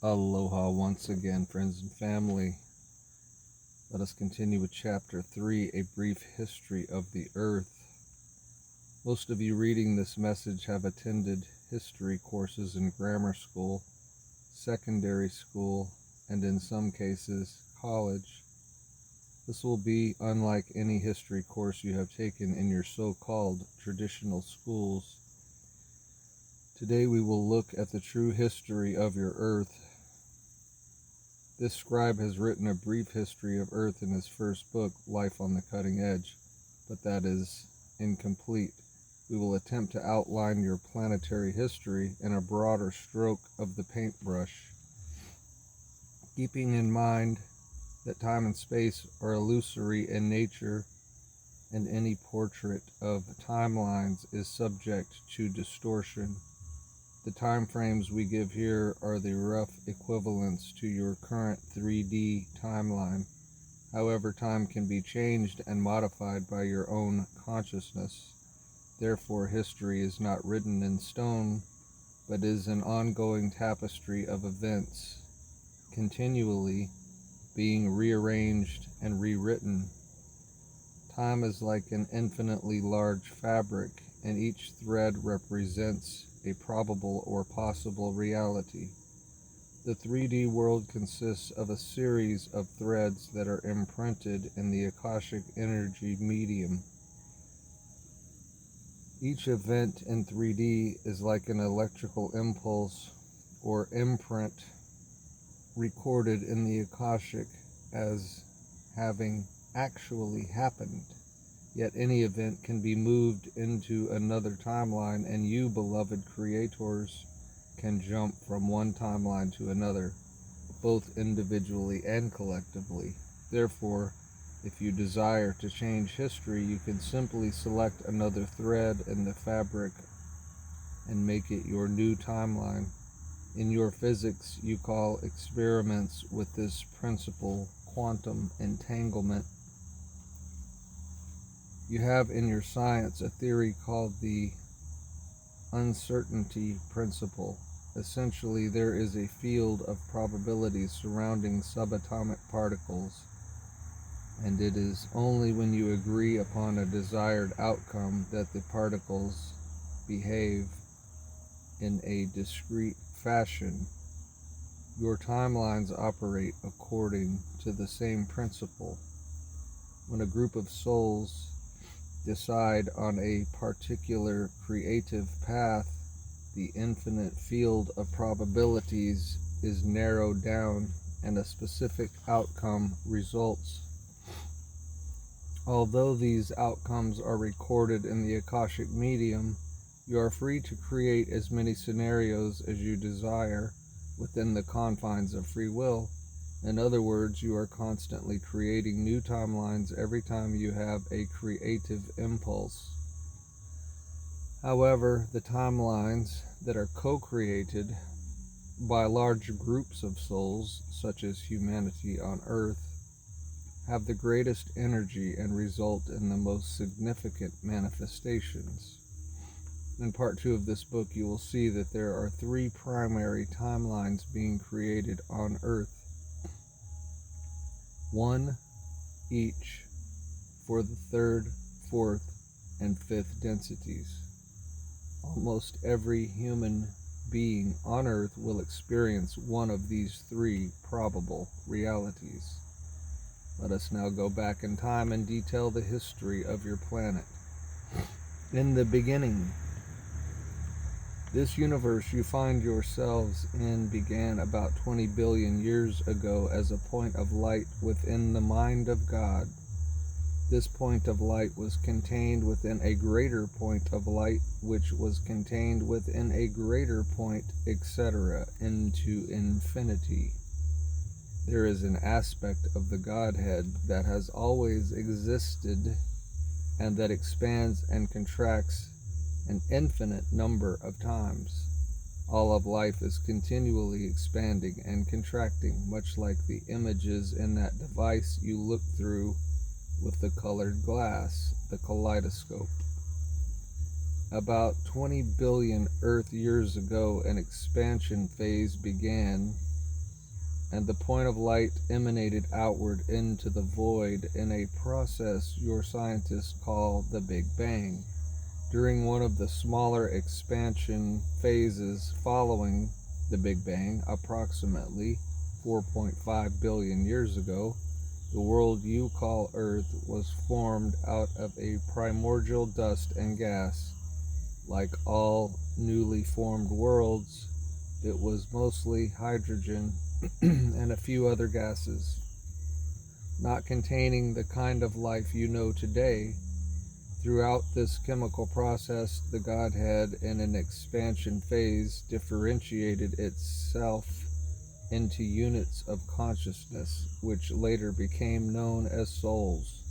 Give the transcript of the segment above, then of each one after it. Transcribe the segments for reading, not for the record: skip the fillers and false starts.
Aloha once again, friends and family. Let us continue with Chapter 3, A Brief History of the Earth. Most of you reading this message have attended history courses in grammar school, secondary school, and in some cases, college. This will be unlike any history course you have taken in your so-called traditional schools. Today we will look at the true history of your Earth. This scribe has written a brief history of Earth in his first book, Life on the Cutting Edge, but that is incomplete. We will attempt to outline your planetary history in a broader stroke of the paintbrush, keeping in mind that time and space are illusory in nature, and any portrait of timelines is subject to distortion. The time frames we give here are the rough equivalents to your current 3D timeline. However, time can be changed and modified by your own consciousness. Therefore, history is not written in stone, but is an ongoing tapestry of events, continually being rearranged and rewritten. Time is like an infinitely large fabric, and each thread represents a probable or possible reality. The 3D world consists of a series of threads that are imprinted in the Akashic energy medium. Each event in 3D is like an electrical impulse or imprint recorded in the Akashic as having actually happened. Yet any event can be moved into another timeline, and you, beloved creators, can jump from one timeline to another, both individually and collectively. Therefore, if you desire to change history, you can simply select another thread in the fabric and make it your new timeline. In your physics, you call experiments with this principle quantum entanglement. You have in your science a theory called the uncertainty principle. Essentially, there is a field of probabilities surrounding subatomic particles, and it is only when you agree upon a desired outcome that the particles behave in a discrete fashion. Your timelines operate according to the same principle. When a group of souls decide on a particular creative path, the infinite field of probabilities is narrowed down and a specific outcome results. Although these outcomes are recorded in the Akashic medium, you are free to create as many scenarios as you desire within the confines of free will. In other words, you are constantly creating new timelines every time you have a creative impulse. However, the timelines that are co-created by large groups of souls, such as humanity on Earth, have the greatest energy and result in the most significant manifestations. In part 2 of this book, you will see that there are 3 primary timelines being created on Earth. One each for the 3rd, 4th, and 5th densities. Almost every human being on Earth will experience one of these 3 probable realities. Let us now go back in time and detail the history of your planet. In the beginning, this universe you find yourselves in began about 20 billion years ago as a point of light within the mind of God. This point of light was contained within a greater point of light, which was contained within a greater point, etc., into infinity. There is an aspect of the Godhead that has always existed and that expands and contracts an infinite number of times. All of life is continually expanding and contracting, much like the images in that device you look through with the colored glass, the kaleidoscope. About 20 billion Earth years ago, an expansion phase began and the point of light emanated outward into the void in a process your scientists call the Big Bang. During one of the smaller expansion phases following the Big Bang, approximately 4.5 billion years ago, the world you call Earth was formed out of a primordial dust and gas. Like all newly formed worlds, it was mostly hydrogen and a few other gases, not containing the kind of life you know today. Throughout this chemical process, the Godhead, in an expansion phase, differentiated itself into units of consciousness, which later became known as souls.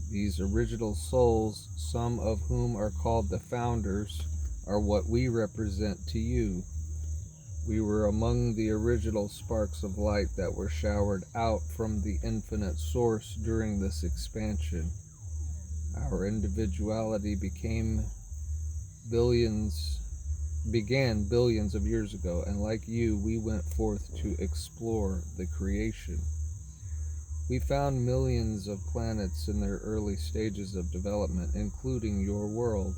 These original souls, some of whom are called the founders, are what we represent to you. We were among the original sparks of light that were showered out from the infinite source during this expansion. Our individuality began billions of years ago, and like you, we went forth to explore the creation. We found millions of planets in their early stages of development, including your world.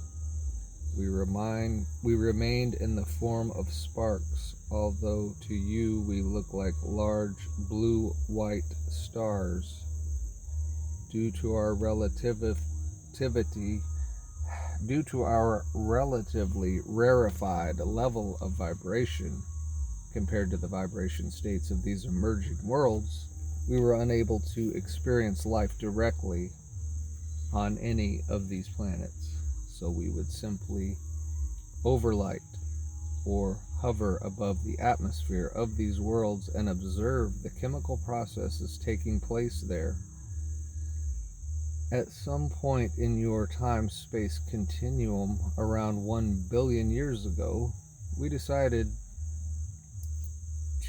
We remained in the form of sparks, although to you we look like large blue-white stars. Due to our relatively rarefied level of vibration compared to the vibration states of these emerging worlds, we were unable to experience life directly on any of these planets. So we would simply overlight or hover above the atmosphere of these worlds and observe the chemical processes taking place there. At some point in your time-space continuum, around 1 billion years ago, we decided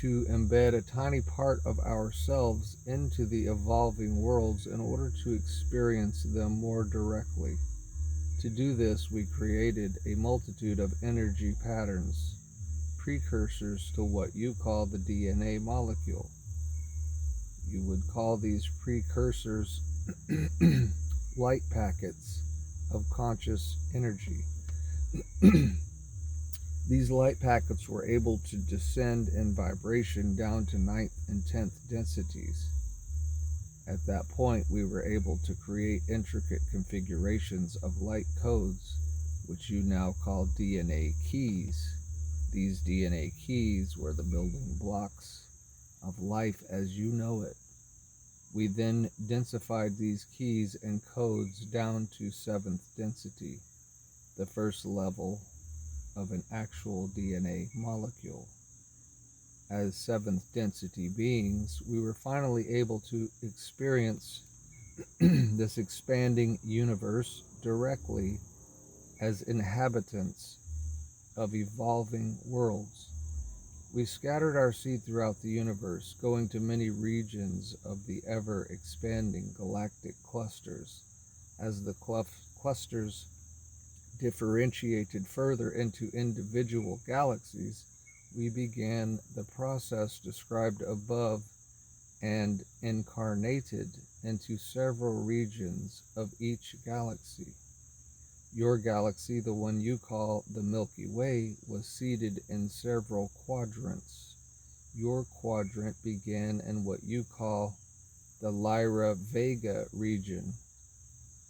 to embed a tiny part of ourselves into the evolving worlds in order to experience them more directly. To do this, we created a multitude of energy patterns, precursors to what you call the DNA molecule. You would call these precursors light packets of conscious energy. These light packets were able to descend in vibration down to 9th and 10th densities. At that point, we were able to create intricate configurations of light codes, which you now call DNA keys. These DNA keys were the building blocks of life as you know it. We then densified these keys and codes down to 7th density, the first level of an actual DNA molecule. As 7th density beings, we were finally able to experience this expanding universe directly as inhabitants of evolving worlds. We scattered our seed throughout the universe, going to many regions of the ever-expanding galactic clusters. As the clusters differentiated further into individual galaxies, we began the process described above and incarnated into several regions of each galaxy. Your galaxy, the one you call the Milky Way, was seated in several quadrants. Your quadrant began in what you call the Lyra Vega region.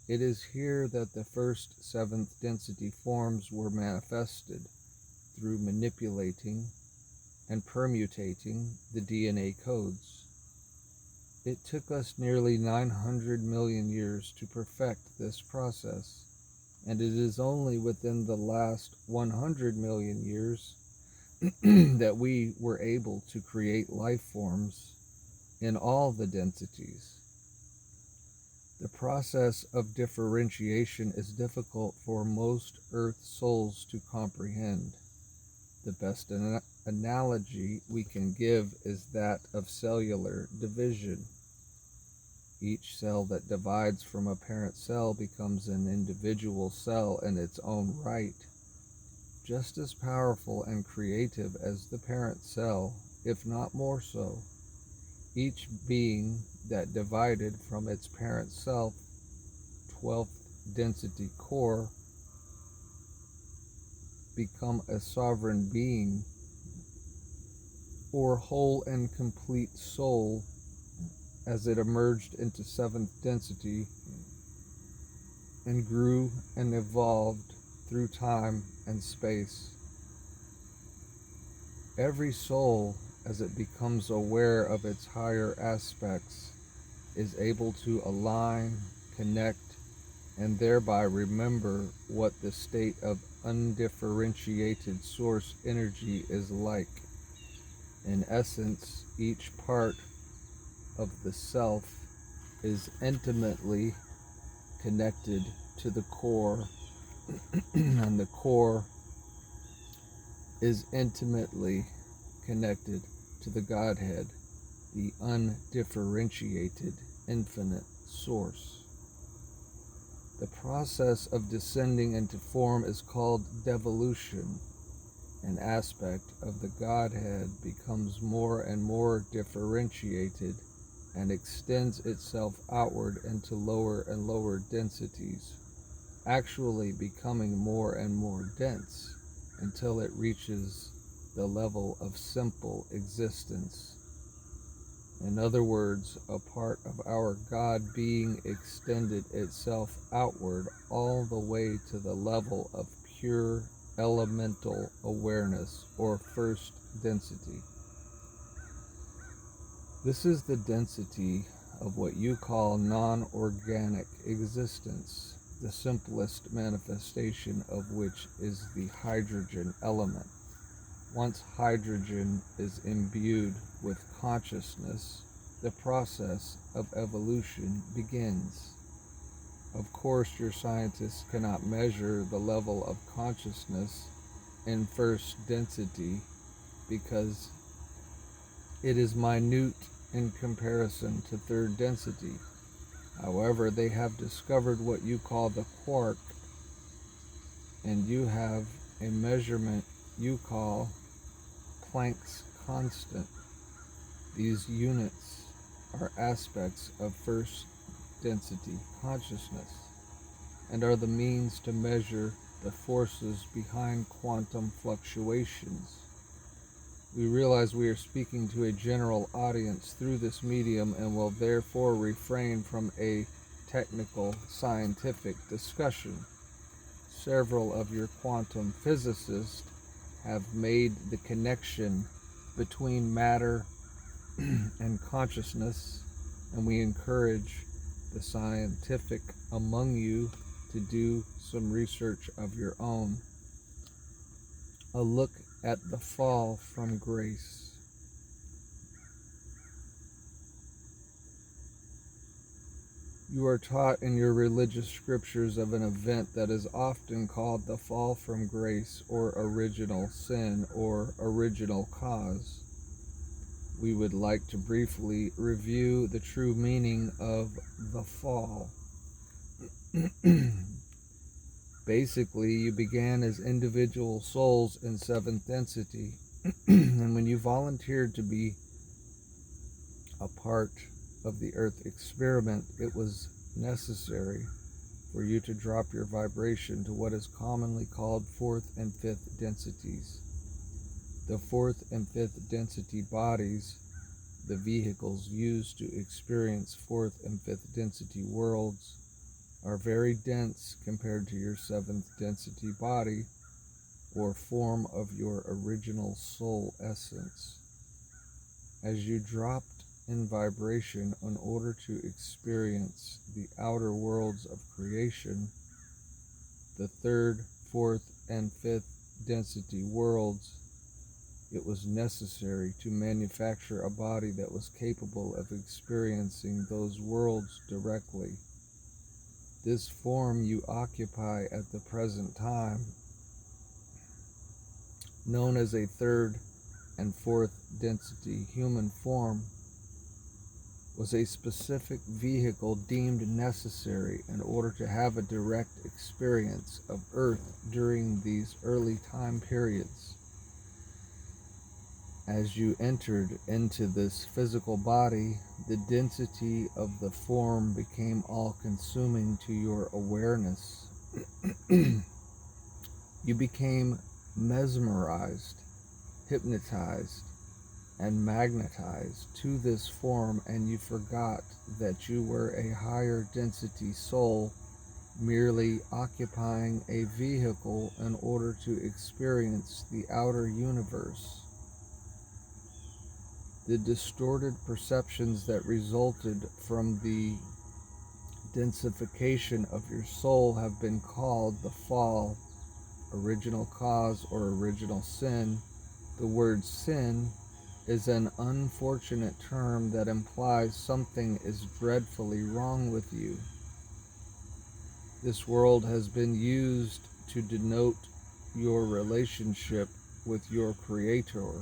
It is here that the first 7th density forms were manifested through manipulating and permutating the DNA codes. It took us nearly 900 million years to perfect this process, and it is only within the last 100 million years that we were able to create life forms in all the densities. The process of differentiation is difficult for most Earth souls to comprehend. The best analogy we can give is that of cellular division. Each cell that divides from a parent cell becomes an individual cell in its own right, just as powerful and creative as the parent cell, if not more so. Each being that divided from its parent self, 12th density core, become a sovereign being or whole and complete soul as it emerged into 7th density and grew and evolved through time and space. Every soul, as it becomes aware of its higher aspects, is able to align, connect, and thereby remember what the state of undifferentiated source energy is like. In essence, each part of the self is intimately connected to the core, and the core is intimately connected to the Godhead, the undifferentiated infinite source. The process of descending into form is called devolution. An aspect of the Godhead becomes more and more differentiated and extends itself outward into lower and lower densities, actually becoming more and more dense until it reaches the level of simple existence. In other words, a part of our God being extended itself outward all the way to the level of pure elemental awareness, or first density. This is the density of what you call non-organic existence, the simplest manifestation of which is the hydrogen element. Once hydrogen is imbued with consciousness, the process of evolution begins. Of course, your scientists cannot measure the level of consciousness in first density because it is minute in comparison to third density. However, they have discovered what you call the quark, and you have a measurement you call Planck's constant. These units are aspects of first density consciousness and are the means to measure the forces behind quantum fluctuations. We realize we are speaking to a general audience through this medium and will therefore refrain from a technical scientific discussion. Several of your quantum physicists have made the connection between matter and consciousness, and we encourage the scientific among you to do some research of your own. A look at the fall from grace. You are taught in your religious scriptures of an event that is often called the fall from grace, or original sin, or original cause. We would like to briefly review the true meaning of the fall. Basically, you began as individual souls in 7th density, and when you volunteered to be a part of the Earth experiment, it was necessary for you to drop your vibration to what is commonly called 4th and 5th densities. The 4th and 5th density bodies, the vehicles used to experience 4th and 5th density worlds, are very dense compared to your 7th density body, or form of your original soul essence. As you dropped in vibration in order to experience the outer worlds of creation, the 3rd, 4th, and 5th density worlds, it was necessary to manufacture a body that was capable of experiencing those worlds directly. This form you occupy at the present time, known as a 3rd and 4th density human form, was a specific vehicle deemed necessary in order to have a direct experience of Earth during these early time periods. As you entered into this physical body, the density of the form became all-consuming to your awareness. You became mesmerized, hypnotized, and magnetized to this form, and you forgot that you were a higher density soul merely occupying a vehicle in order to experience the outer universe. The distorted perceptions that resulted from the densification of your soul have been called the fall, original cause, or original sin. The word sin is an unfortunate term that implies something is dreadfully wrong with you. This world has been used to denote your relationship with your Creator,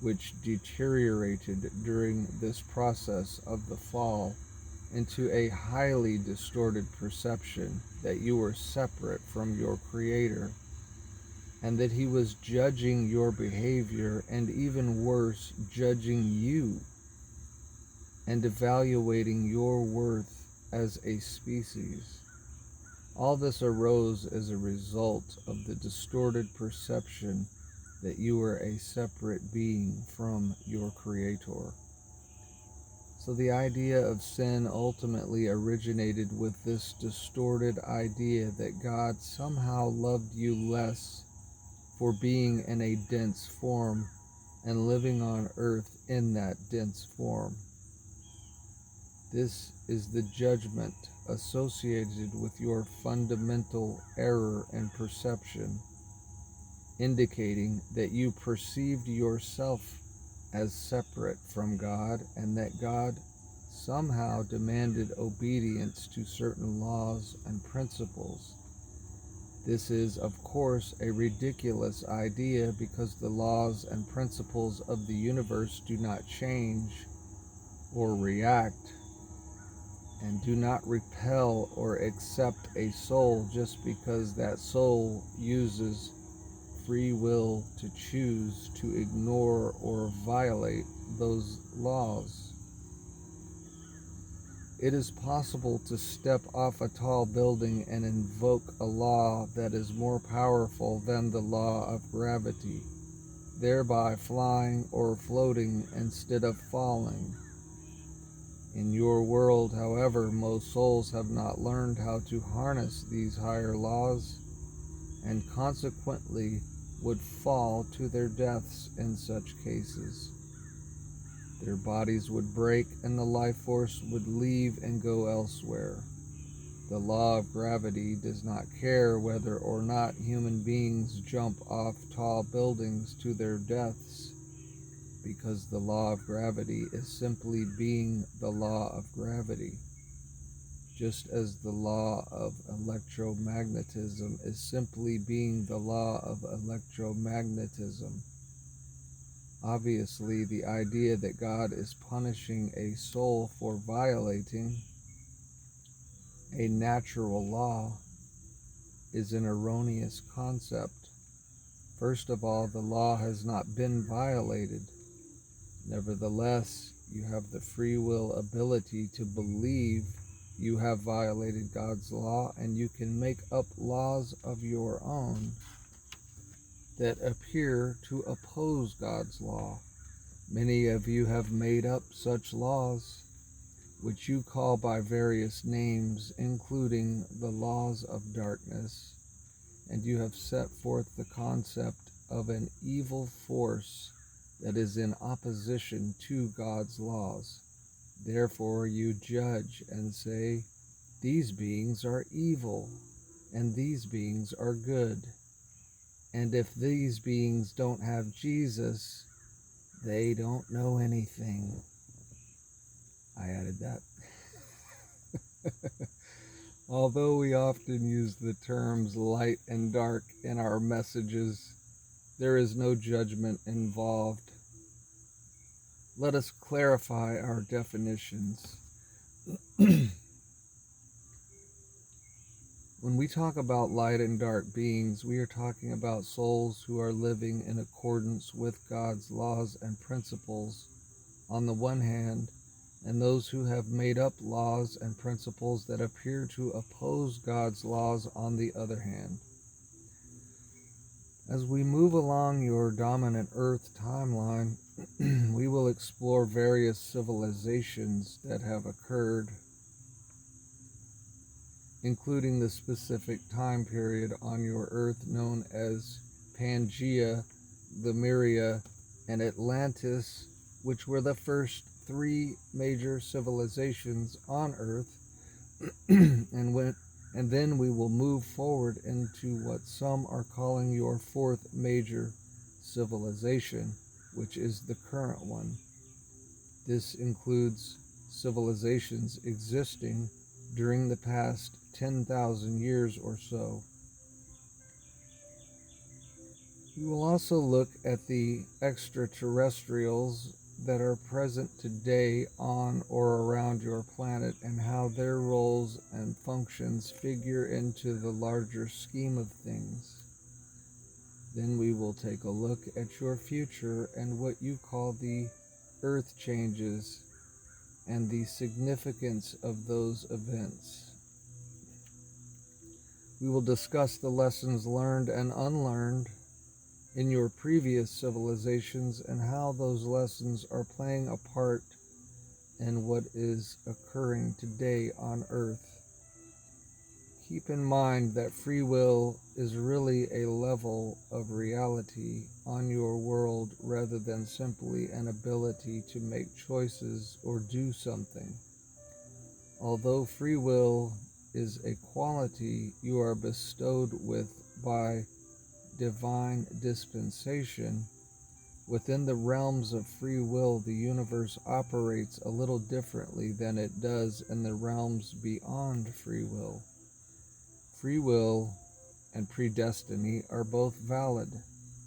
which deteriorated during this process of the fall into a highly distorted perception that you were separate from your Creator, and that He was judging your behavior, and even worse, judging you and evaluating your worth as a species. All this arose as a result of the distorted perception that you were a separate being from your Creator. So the idea of sin ultimately originated with this distorted idea that God somehow loved you less for being in a dense form and living on earth in that dense form. This is the judgment associated with your fundamental error in perception, indicating that you perceived yourself as separate from God, and that God somehow demanded obedience to certain laws and principles. This is, of course, a ridiculous idea, because the laws and principles of the universe do not change or react, and do not repel or accept a soul just because that soul uses free will to choose to ignore or violate those laws. It is possible to step off a tall building and invoke a law that is more powerful than the law of gravity, thereby flying or floating instead of falling. In your world, however, most souls have not learned how to harness these higher laws, and consequently would fall to their deaths in such cases. Their bodies would break and the life force would leave and go elsewhere. The law of gravity does not care whether or not human beings jump off tall buildings to their deaths, because the law of gravity is simply being the law of gravity, just as the law of electromagnetism is simply being the law of electromagnetism. Obviously, the idea that God is punishing a soul for violating a natural law is an erroneous concept. First of all, the law has not been violated. Nevertheless, you have the free will ability to believe you have violated God's law, and you can make up laws of your own that appear to oppose God's law. Many of you have made up such laws, which you call by various names, including the laws of darkness, and you have set forth the concept of an evil force that is in opposition to God's laws. Therefore you judge and say, these beings are evil, and these beings are good. And if these beings don't have Jesus, they don't know anything. I added that. Although we often use the terms light and dark in our messages, there is no judgment involved. Let us clarify our definitions. When we talk about light and dark beings, we are talking about souls who are living in accordance with God's laws and principles on the one hand, and those who have made up laws and principles that appear to oppose God's laws on the other hand. As we move along your dominant Earth timeline, we will explore various civilizations that have occurred, including the specific time period on your Earth known as Pangaea, Lemuria, and Atlantis, which were the first three major civilizations on Earth, and then we will move forward into what some are calling your fourth major civilization, which is the current one. This includes civilizations existing during the past 10,000 years or so. We will also look at the extraterrestrials that are present today on or around your planet and how their roles and functions figure into the larger scheme of things. Then we will take a look at your future and what you call the earth changes and the significance of those events. We will discuss the lessons learned and unlearned in your previous civilizations and how those lessons are playing a part in what is occurring today on Earth. Keep in mind that free will is really a level of reality on your world rather than simply an ability to make choices or do something. Although free will is a quality you are bestowed with by divine dispensation, within the realms of free will, the universe operates a little differently than it does in the realms beyond free will. Free will and predestiny are both valid.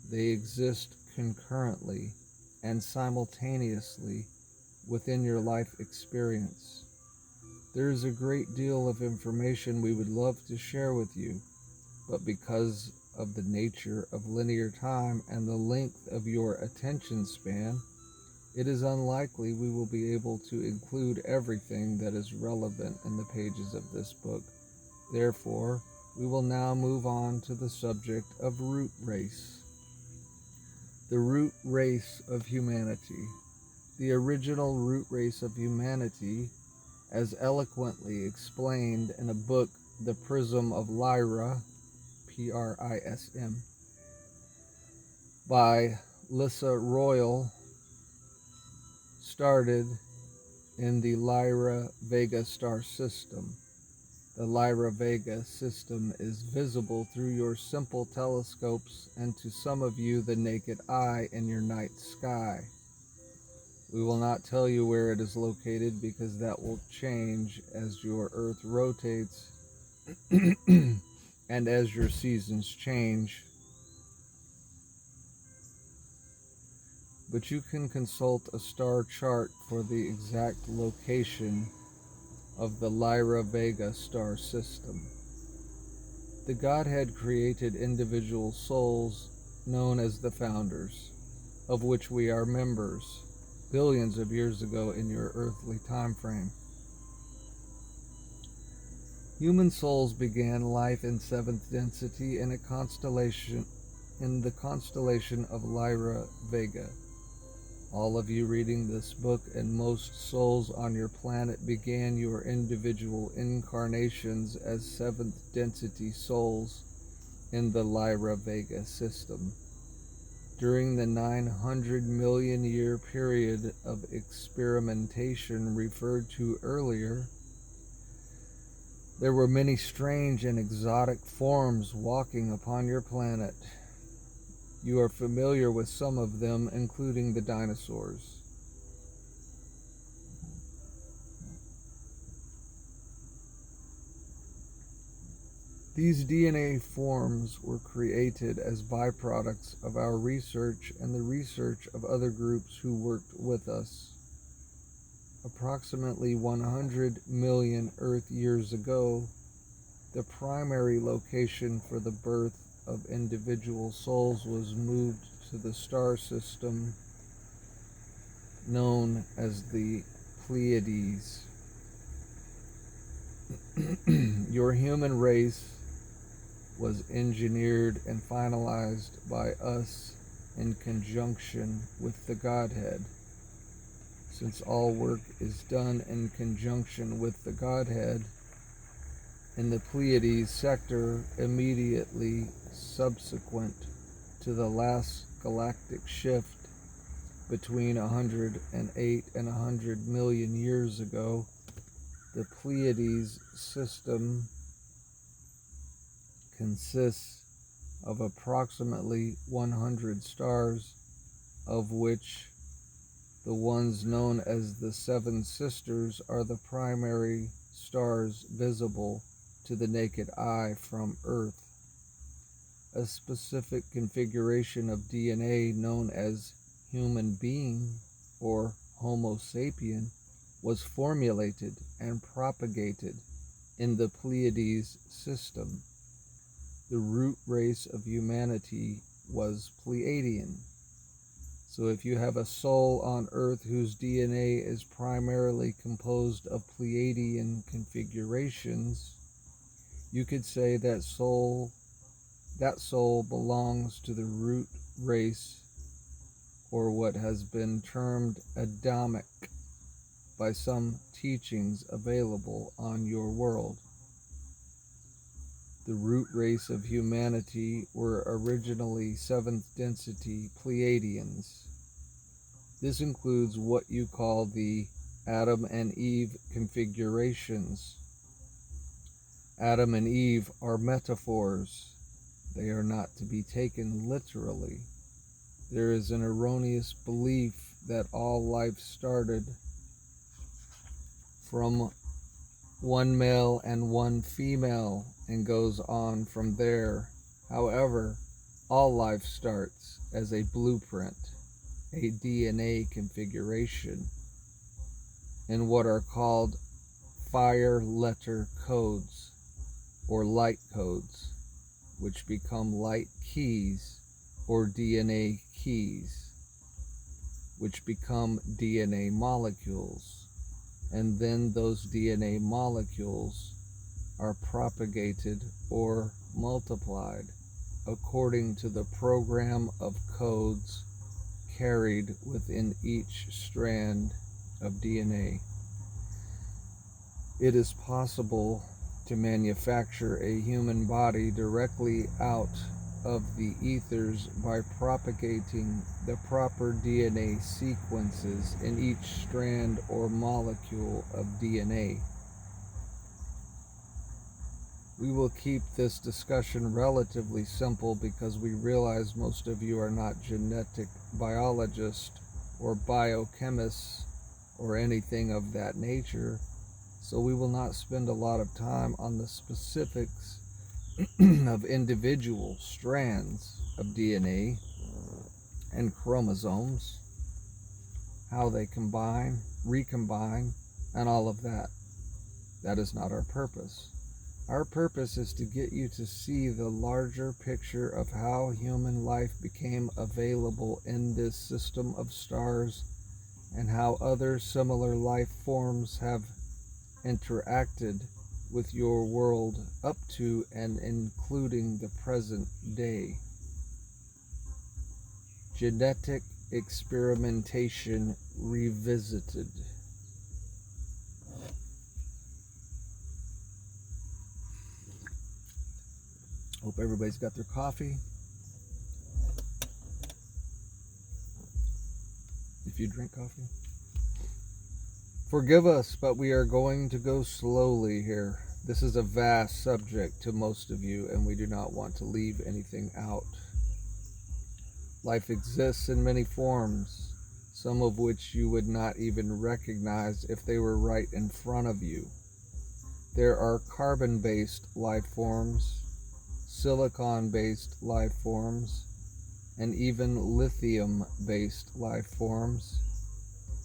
They exist concurrently and simultaneously within your life experience. There is a great deal of information we would love to share with you, but because of the nature of linear time and the length of your attention span, it is unlikely we will be able to include everything that is relevant in the pages of this book. Therefore, we will now move on to the subject of root race. The root race of humanity. The original root race of humanity, as eloquently explained in a book, The Prism of Lyra, Prism, by Lissa Royal, started in the Lyra Vega star system. The Lyra Vega system is visible through your simple telescopes and to some of you the naked eye in your night sky. We will not tell you where it is located because that will change as your Earth rotates and as your seasons change. But you can consult a star chart for the exact location of the Lyra Vega star system. The Godhead created individual souls known as the Founders, of which we are members, billions of years ago in your earthly time frame. Human souls began life in seventh density in the constellation of Lyra Vega. All of you reading this book and most souls on your planet began your individual incarnations as seventh density souls in the Lyra Vega system. During the 900 million year period of experimentation referred to earlier, there were many strange and exotic forms walking upon your planet. You are familiar with some of them, including the dinosaurs. These DNA forms were created as byproducts of our research and the research of other groups who worked with us. Approximately 100 million Earth years ago, The primary location for the birth of individual souls was moved to the star system known as the Pleiades. Your human race was engineered and finalized by us in conjunction with the Godhead. Since all work is done in conjunction with the Godhead, in the Pleiades sector immediately subsequent to the last galactic shift between 108 and 100 million years ago, the Pleiades system consists of approximately 100 stars, of which the ones known as the Seven Sisters are the primary stars visible to the naked eye from Earth. A specific configuration of DNA known as human being or Homo sapien was formulated and propagated in the Pleiades system. The root race of humanity was Pleiadian. So if you have a soul on Earth whose DNA is primarily composed of Pleiadian configurations, you could say that soul belongs to the root race, or what has been termed Adamic by some teachings available on your world. The root race of humanity were originally seventh density Pleiadians. This includes what you call the Adam and Eve configurations. Adam and Eve are metaphors. They are not to be taken literally. There is an erroneous belief that all life started from one male and one female and goes on from there. However, all life starts as a blueprint, a DNA configuration, in what are called fire letter codes or light codes, which become light keys or DNA keys, which become DNA molecules. And then those DNA molecules are propagated or multiplied according to the program of codes carried within each strand of DNA. It is possible to manufacture a human body directly out of the ethers by propagating the proper DNA sequences in each strand or molecule of DNA. We will keep this discussion relatively simple because we realize most of you are not genetic biologists or biochemists or anything of that nature, so we will not spend a lot of time on the specifics of individual strands of DNA and chromosomes, how they combine, recombine, and all of that. That is not our purpose. Our purpose is to get you to see the larger picture of how human life became available in this system of stars and how other similar life forms have interacted with your world up to and including the present day. Genetic experimentation revisited. Hope everybody's got their coffee. If you drink coffee. Forgive us, but we are going to go slowly here. This is a vast subject to most of you, and we do not want to leave anything out. Life exists in many forms, some of which you would not even recognize if they were right in front of you. There are carbon-based life forms, silicon-based life forms, and even lithium-based life forms.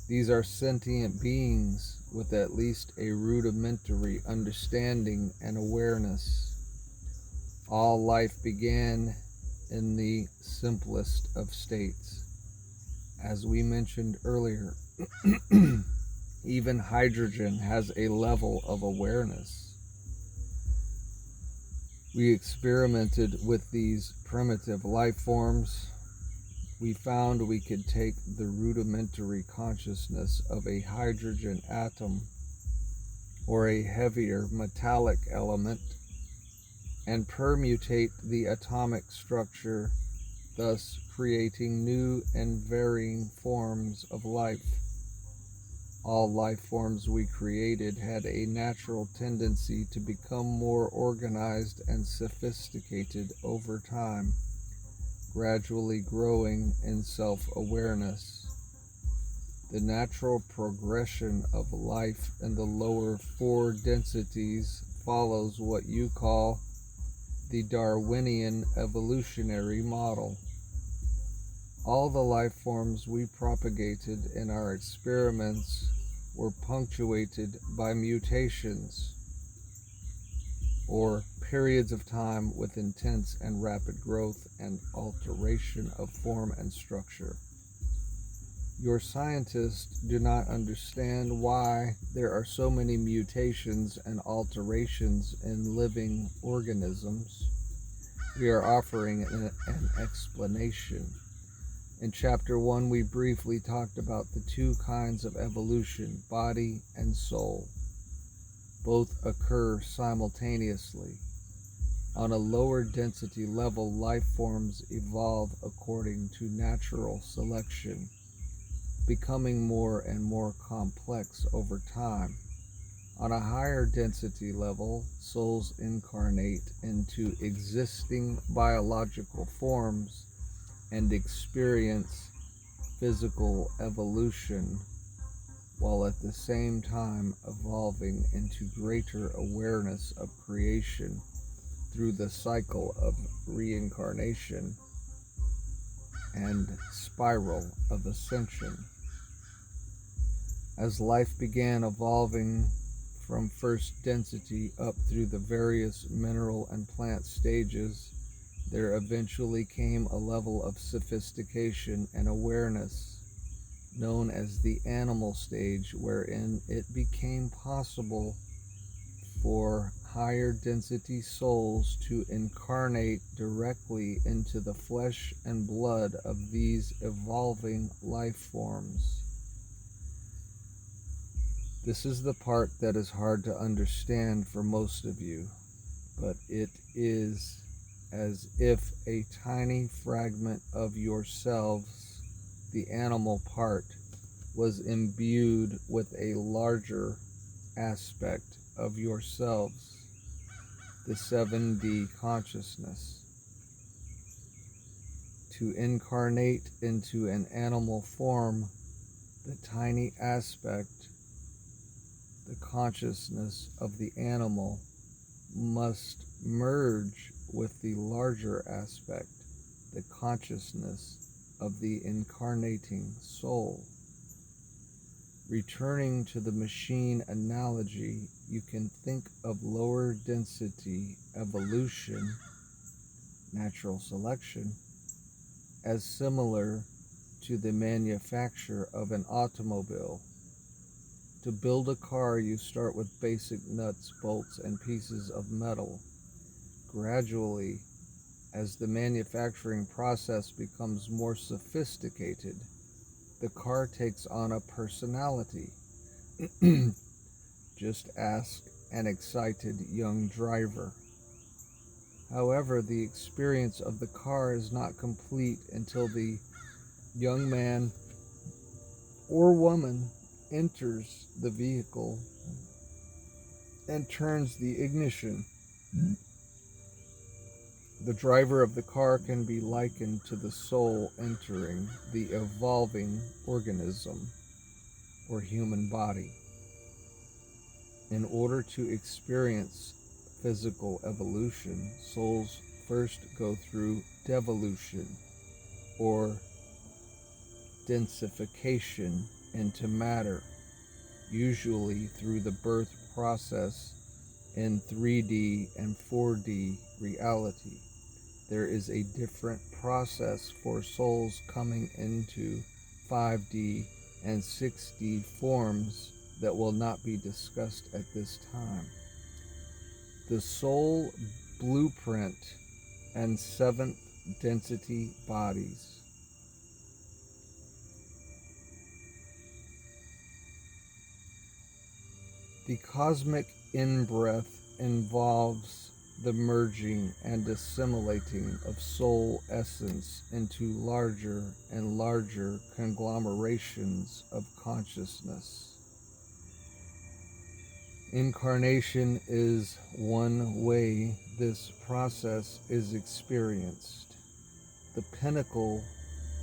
These are sentient beings with at least a rudimentary understanding and awareness. All life began in the simplest of states. As we mentioned earlier, even hydrogen has a level of awareness. We experimented with these primitive life forms. We found we could take the rudimentary consciousness of a hydrogen atom or a heavier metallic element and permutate the atomic structure, thus creating new and varying forms of life. All life forms we created had a natural tendency to become more organized and sophisticated over time, gradually growing in self-awareness. The natural progression of life in the lower four densities follows what you call the Darwinian evolutionary model. All the life forms we propagated in our experiments were punctuated by mutations, or periods of time with intense and rapid growth and alteration of form and structure. Your scientists do not understand why there are so many mutations and alterations in living organisms. We are offering an explanation. In Chapter 1, we briefly talked about the two kinds of evolution, body and soul. Both occur simultaneously. On a lower density level, life forms evolve according to natural selection, becoming more and more complex over time. On a higher density level, souls incarnate into existing biological forms and experience physical evolution, while at the same time evolving into greater awareness of creation through the cycle of reincarnation and spiral of ascension. As life began evolving from first density up through the various mineral and plant stages, there eventually came a level of sophistication and awareness known as the animal stage, wherein it became possible for higher density souls to incarnate directly into the flesh and blood of these evolving life forms. This is the part that is hard to understand for most of you, but it is as if a tiny fragment of yourselves, the animal part, was imbued with a larger aspect of yourselves, the 7D consciousness. To incarnate into an animal form, the tiny aspect, the consciousness of the animal, must merge with the larger aspect, the consciousness of the incarnating soul. Returning to the machine analogy, you can think of lower density evolution, natural selection, as similar to the manufacture of an automobile. To build a car, you start with basic nuts, bolts, and pieces of metal. Gradually, as the manufacturing process becomes more sophisticated, the car takes on a personality. Just ask an excited young driver. However, the experience of the car is not complete until the young man or woman enters the vehicle and turns the ignition. The driver of the car can be likened to the soul entering the evolving organism or human body. In order to experience physical evolution, souls first go through devolution, or densification into matter. usually through the birth process in 3D and 4D reality. There is a different process for souls coming into 5D and 6D forms that will not be discussed at this time. The soul blueprint and seventh density bodies. The cosmic in-breath involves the merging and assimilating of soul essence into larger and larger conglomerations of consciousness. Incarnation is one way this process is experienced. The pinnacle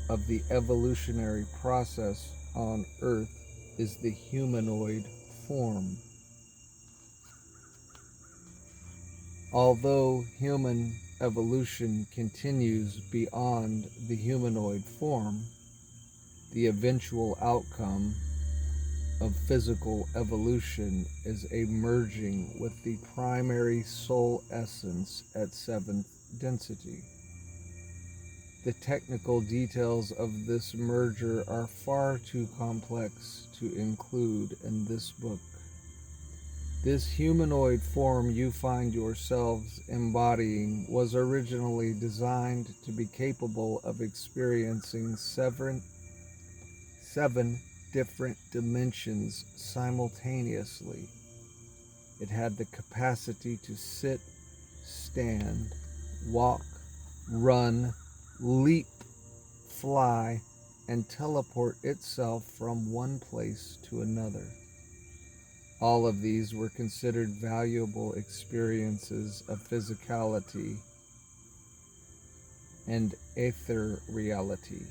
of the evolutionary process on Earth is the humanoid form. Although human evolution continues beyond the humanoid form, the eventual outcome of physical evolution is a merging with the primary soul essence at seventh density. The technical details of this merger are far too complex to include in this book. This humanoid form you find yourselves embodying was originally designed to be capable of experiencing seven different dimensions simultaneously. It had the capacity to sit, stand, walk, run, leap, fly, and teleport itself from one place to another. All of these were considered valuable experiences of physicality and ether reality.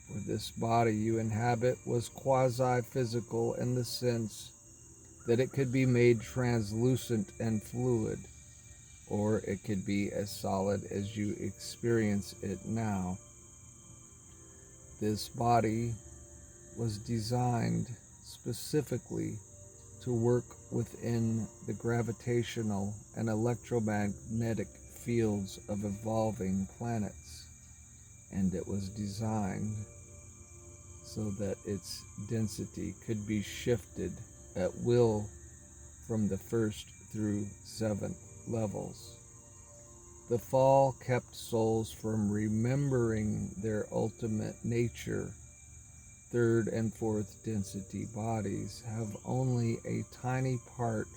For this body you inhabit was quasi-physical in the sense that it could be made translucent and fluid, or it could be as solid as you experience it now. This body was designed specifically to work within the gravitational and electromagnetic fields of evolving planets, and it was designed so that its density could be shifted at will from the first through seventh levels. The fall kept souls from remembering their ultimate nature. Third and fourth density bodies have only a tiny part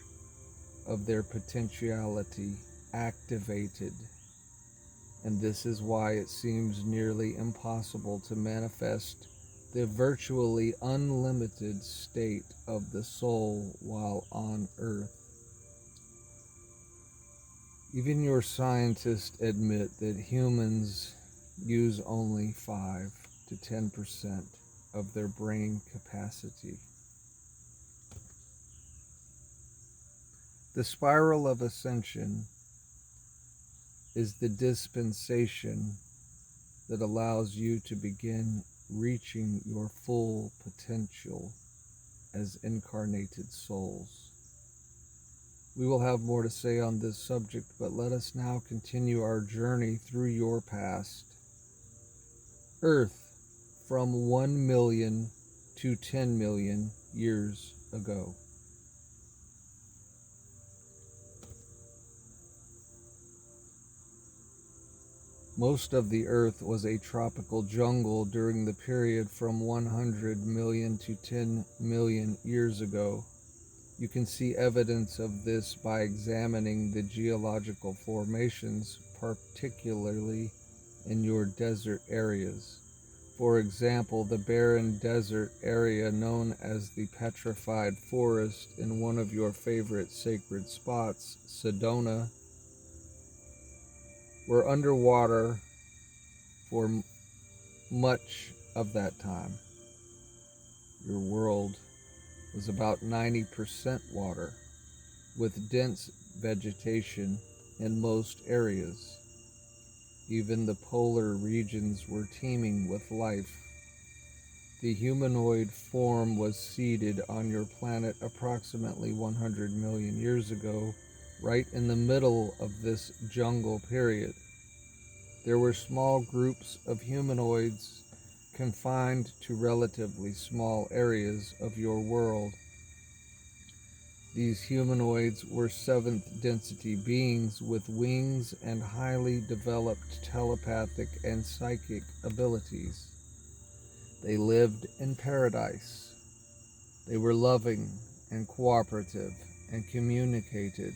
of their potentiality activated, and this is why it seems nearly impossible to manifest the virtually unlimited state of the soul while on Earth. Even your scientists admit that humans use only 5 to 10% of their brain capacity. The spiral of ascension is the dispensation that allows you to begin reaching your full potential as incarnated souls. We will have more to say on this subject, but let us now continue our journey through your past. Earth, from 1 million to 10 million years ago. Most of the Earth was a tropical jungle during the period from 100 million to 10 million years ago. You can see evidence of this by examining the geological formations, particularly in your desert areas. For example, the barren desert area known as the Petrified Forest in one of your favorite sacred spots, Sedona, were underwater for much of that time. Your world was about 90% water, with dense vegetation in most areas. Even the polar regions were teeming with life. The humanoid form was seeded on your planet approximately 100 million years ago, right in the middle of this jungle period. There were small groups of humanoids confined to relatively small areas of your world. These humanoids were seventh density beings with wings and highly developed telepathic and psychic abilities. They lived in paradise. They were loving and cooperative and communicated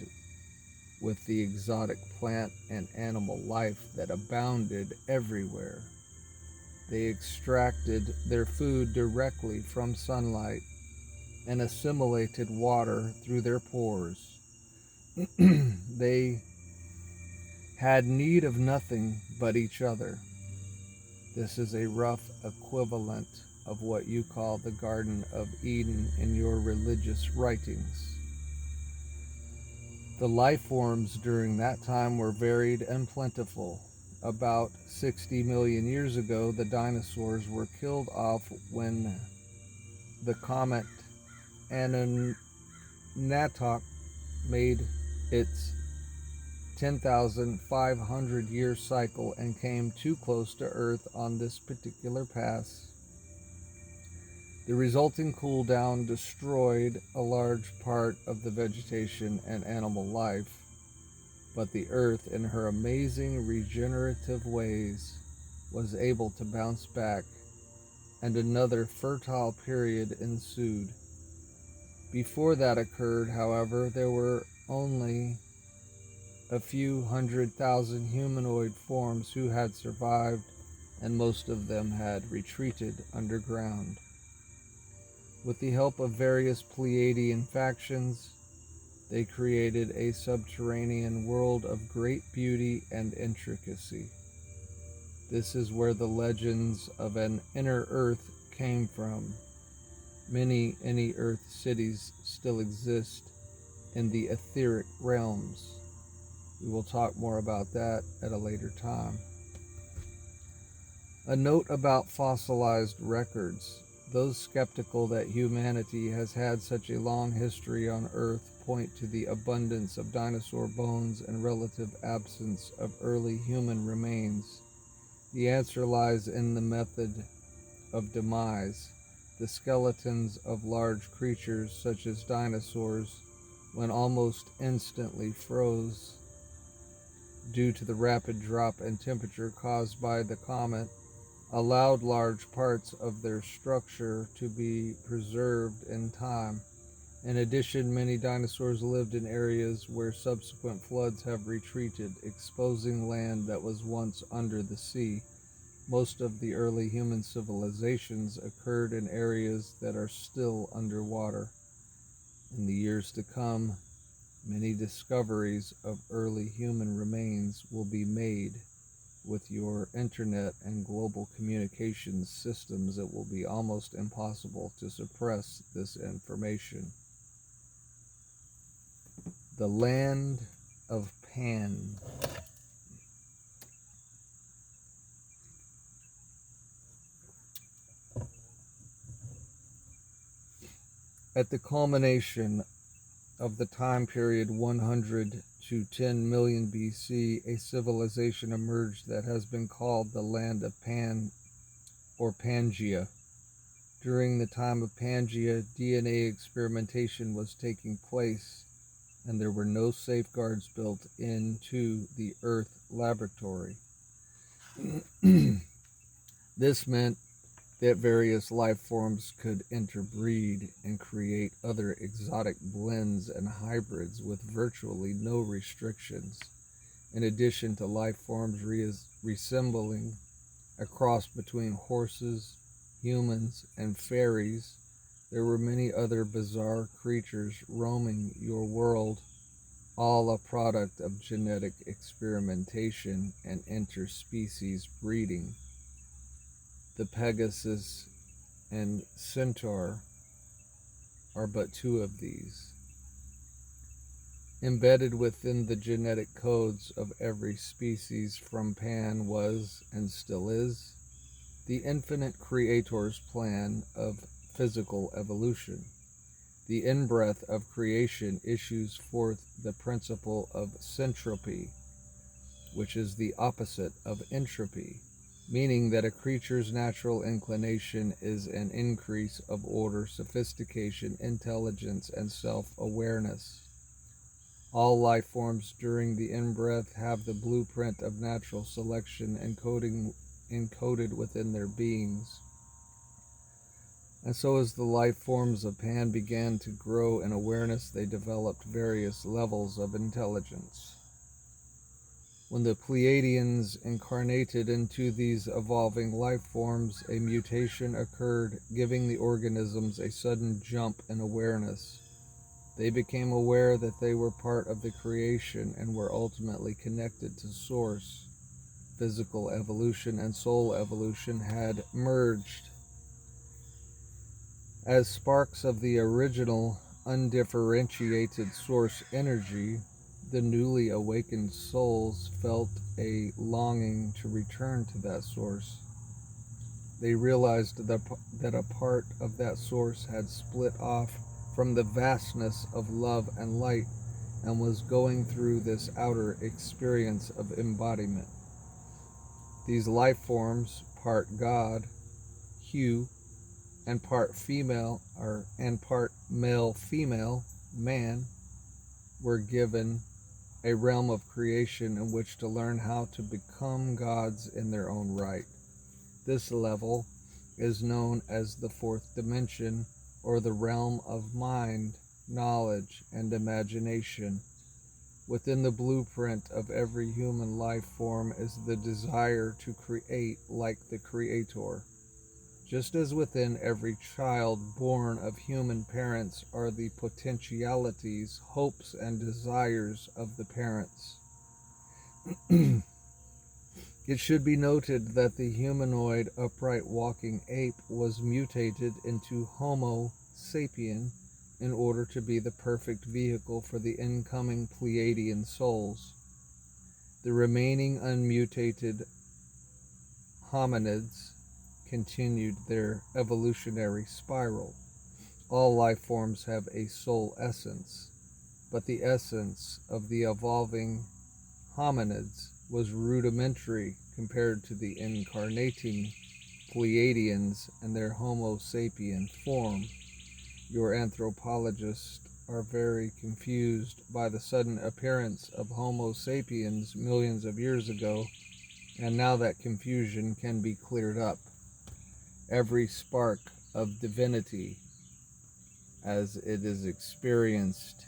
with the exotic plant and animal life that abounded everywhere. They extracted their food directly from sunlight and assimilated water through their pores. They had need of nothing but each other. This is a rough equivalent of what you call the Garden of Eden in your religious writings. The life forms during that time were varied and plentiful. About 60 million years ago, the dinosaurs were killed off when the comet Anunnaki made its 10,500 year cycle and came too close to Earth on this particular pass. The resulting cool down destroyed a large part of the vegetation and animal life, but the Earth, in her amazing regenerative ways, was able to bounce back, and another fertile period ensued. Before that occurred, however, there were only a few 100,000 humanoid forms who had survived, and most of them had retreated underground. With the help of various Pleiadian factions, they created a subterranean world of great beauty and intricacy. This is where the legends of an inner Earth came from. Many inner Earth cities still exist in the etheric realms. We will talk more about that at a later time. A note about fossilized records. Those skeptical that humanity has had such a long history on Earth point to the abundance of dinosaur bones and relative absence of early human remains. The answer lies in the method of demise. The skeletons of large creatures such as dinosaurs, when almost instantly froze due to the rapid drop in temperature caused by the comet, allowed large parts of their structure to be preserved in time. In addition, many dinosaurs lived in areas where subsequent floods have retreated, exposing land that was once under the sea. Most of the early human civilizations occurred in areas that are still underwater. In the years to come, many discoveries of early human remains will be made. With your internet and global communications systems, it will be almost impossible to suppress this information. The land of Pan. At the culmination of the time period 100 to 10 million BC, a civilization emerged that has been called the land of Pan or Pangaea. During the time of Pangaea, DNA experimentation was taking place, and there were no safeguards built into the Earth laboratory. This meant that various life forms could interbreed and create other exotic blends and hybrids with virtually no restrictions. In addition to life forms resembling a cross between horses, humans, and fairies, there were many other bizarre creatures roaming your world, all a product of genetic experimentation and interspecies breeding. The Pegasus and Centaur are but two of these. Embedded within the genetic codes of every species from Pan was, and still is, the infinite Creator's plan of physical evolution. The in-breath of creation issues forth the principle of syntropy, which is the opposite of entropy, meaning that a creature's natural inclination is an increase of order, sophistication, intelligence, and self-awareness. All life forms during the in-breath have the blueprint of natural selection encoded within their beings. And so as the life forms of Pan began to grow in awareness, they developed various levels of intelligence. When the Pleiadians incarnated into these evolving life forms, a mutation occurred, giving the organisms a sudden jump in awareness. They became aware that they were part of the creation and were ultimately connected to Source. Physical evolution and soul evolution had merged. As sparks of the original undifferentiated Source energy, the newly awakened souls felt a longing to return to that Source. They realized that a part of that Source had split off from the vastness of love and light and was going through this outer experience of embodiment. These life forms, part God, hue, and part female and part male-female, man, were given a realm of creation in which to learn how to become gods in their own right. This level is known as the fourth dimension, or the realm of mind, knowledge, and imagination. Within the blueprint of every human life form is the desire to create like the Creator. Just as within every child born of human parents are the potentialities, hopes, and desires of the parents. It should be noted that the humanoid upright walking ape was mutated into Homo sapien in order to be the perfect vehicle for the incoming Pleiadian souls. The remaining unmutated hominids continued their evolutionary spiral. All life forms have a soul essence, but the essence of the evolving hominids was rudimentary compared to the incarnating Pleiadians and their Homo sapien form. Your anthropologists are very confused by the sudden appearance of Homo sapiens millions of years ago, and now that confusion can be cleared up. Every spark of divinity, as it experienced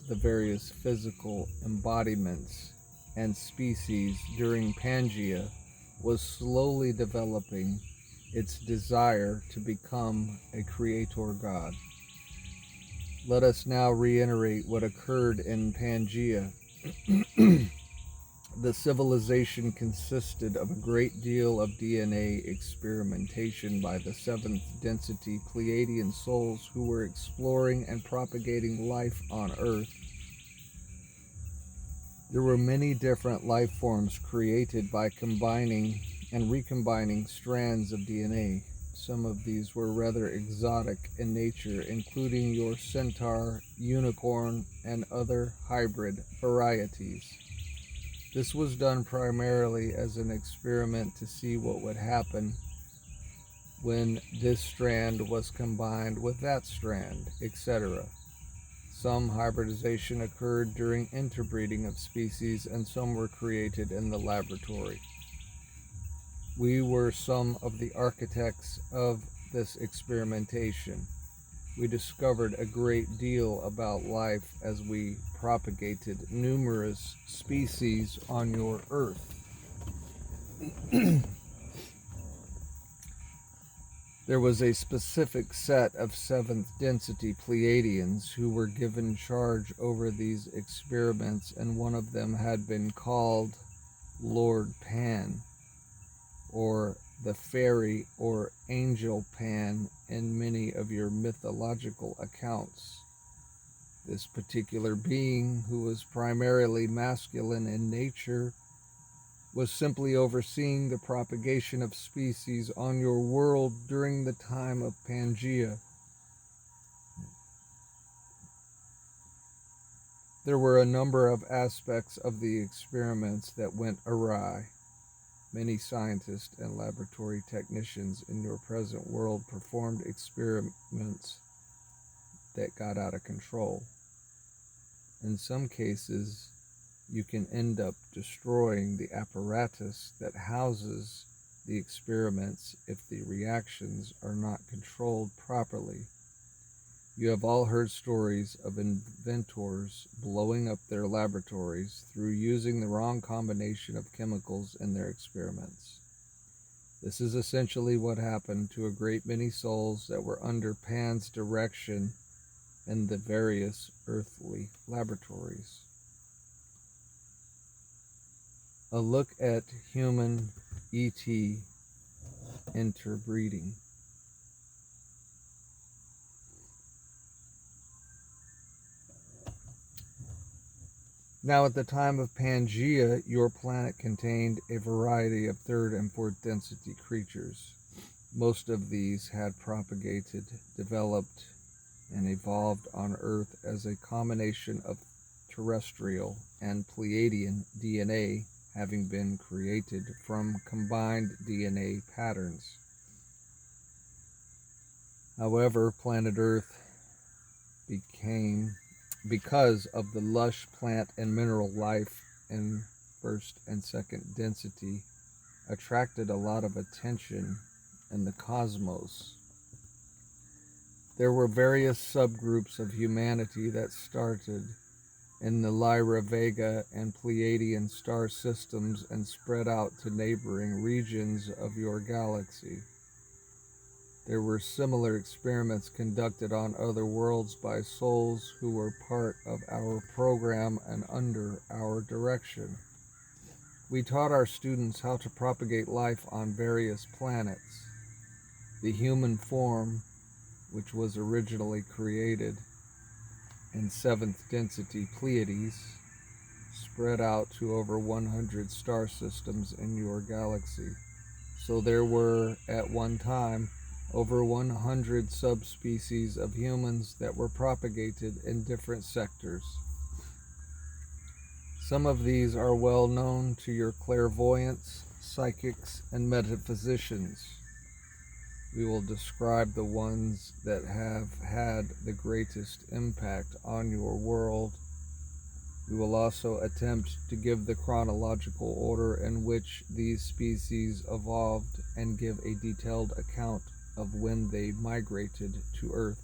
the various physical embodiments and species during Pangea, was slowly developing its desire to become a creator god. Let us now reiterate what occurred in Pangea. The civilization consisted of a great deal of DNA experimentation by the seventh density Pleiadian souls who were exploring and propagating life on Earth. There were many different life forms created by combining and recombining strands of DNA. Some of these were rather exotic in nature, including your centaur, unicorn, and other hybrid varieties. This was done primarily as an experiment to see what would happen when this strand was combined with that strand, etc. Some hybridization occurred during interbreeding of species, and some were created in the laboratory. We were some of the architects of this experimentation. We discovered a great deal about life as we propagated numerous species on your Earth. There was a specific set of seventh density Pleiadians who were given charge over these experiments, and one of them had been called Lord Pan, or the fairy or angel Pan in many of your mythological accounts. This particular being, who was primarily masculine in nature, was simply overseeing the propagation of species on your world during the time of Pangea. There were a number of aspects of the experiments that went awry. Many scientists and laboratory technicians in your present world performed experiments that got out of control. In some cases, you can end up destroying the apparatus that houses the experiments if the reactions are not controlled properly. You have all heard stories of inventors blowing up their laboratories through using the wrong combination of chemicals in their experiments. This is essentially what happened to a great many souls that were under Pan's direction in the various earthly laboratories. A look at human ET interbreeding. Now, at the time of Pangea, your planet contained a variety of third and fourth density creatures. Most of these had propagated, developed, and evolved on Earth as a combination of terrestrial and Pleiadian DNA, having been created from combined DNA patterns. However, planet Earth because of the lush plant and mineral life in first and second density, attracted a lot of attention in the cosmos. There were various subgroups of humanity that started in the Lyra Vega and Pleiadian star systems and spread out to neighboring regions of your galaxy. There were similar experiments conducted on other worlds by souls who were part of our program and under our direction. We taught our students how to propagate life on various planets. The human form, which was originally created in 7th density Pleiades, spread out to over 100 star systems in your galaxy. So there were, at one time, over 100 subspecies of humans that were propagated in different sectors. Some of these are well known to your clairvoyants, psychics, and metaphysicians. We will describe the ones that have had the greatest impact on your world. We will also attempt to give the chronological order in which these species evolved and give a detailed account of when they migrated to Earth.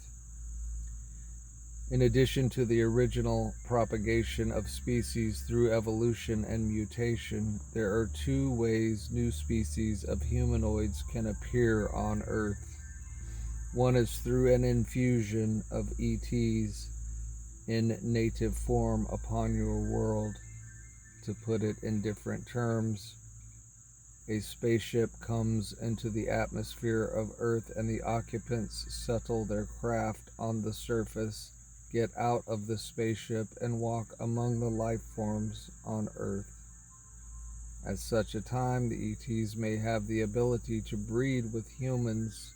In addition to the original propagation of species through evolution and mutation, there are two ways new species of humanoids can appear on Earth. One is through an infusion of ETs in native form upon your world. To put it in different terms, a spaceship comes into the atmosphere of Earth and the occupants settle their craft on the surface, get out of the spaceship, and walk among the life forms on Earth. At such a time, the ETs may have the ability to breed with humans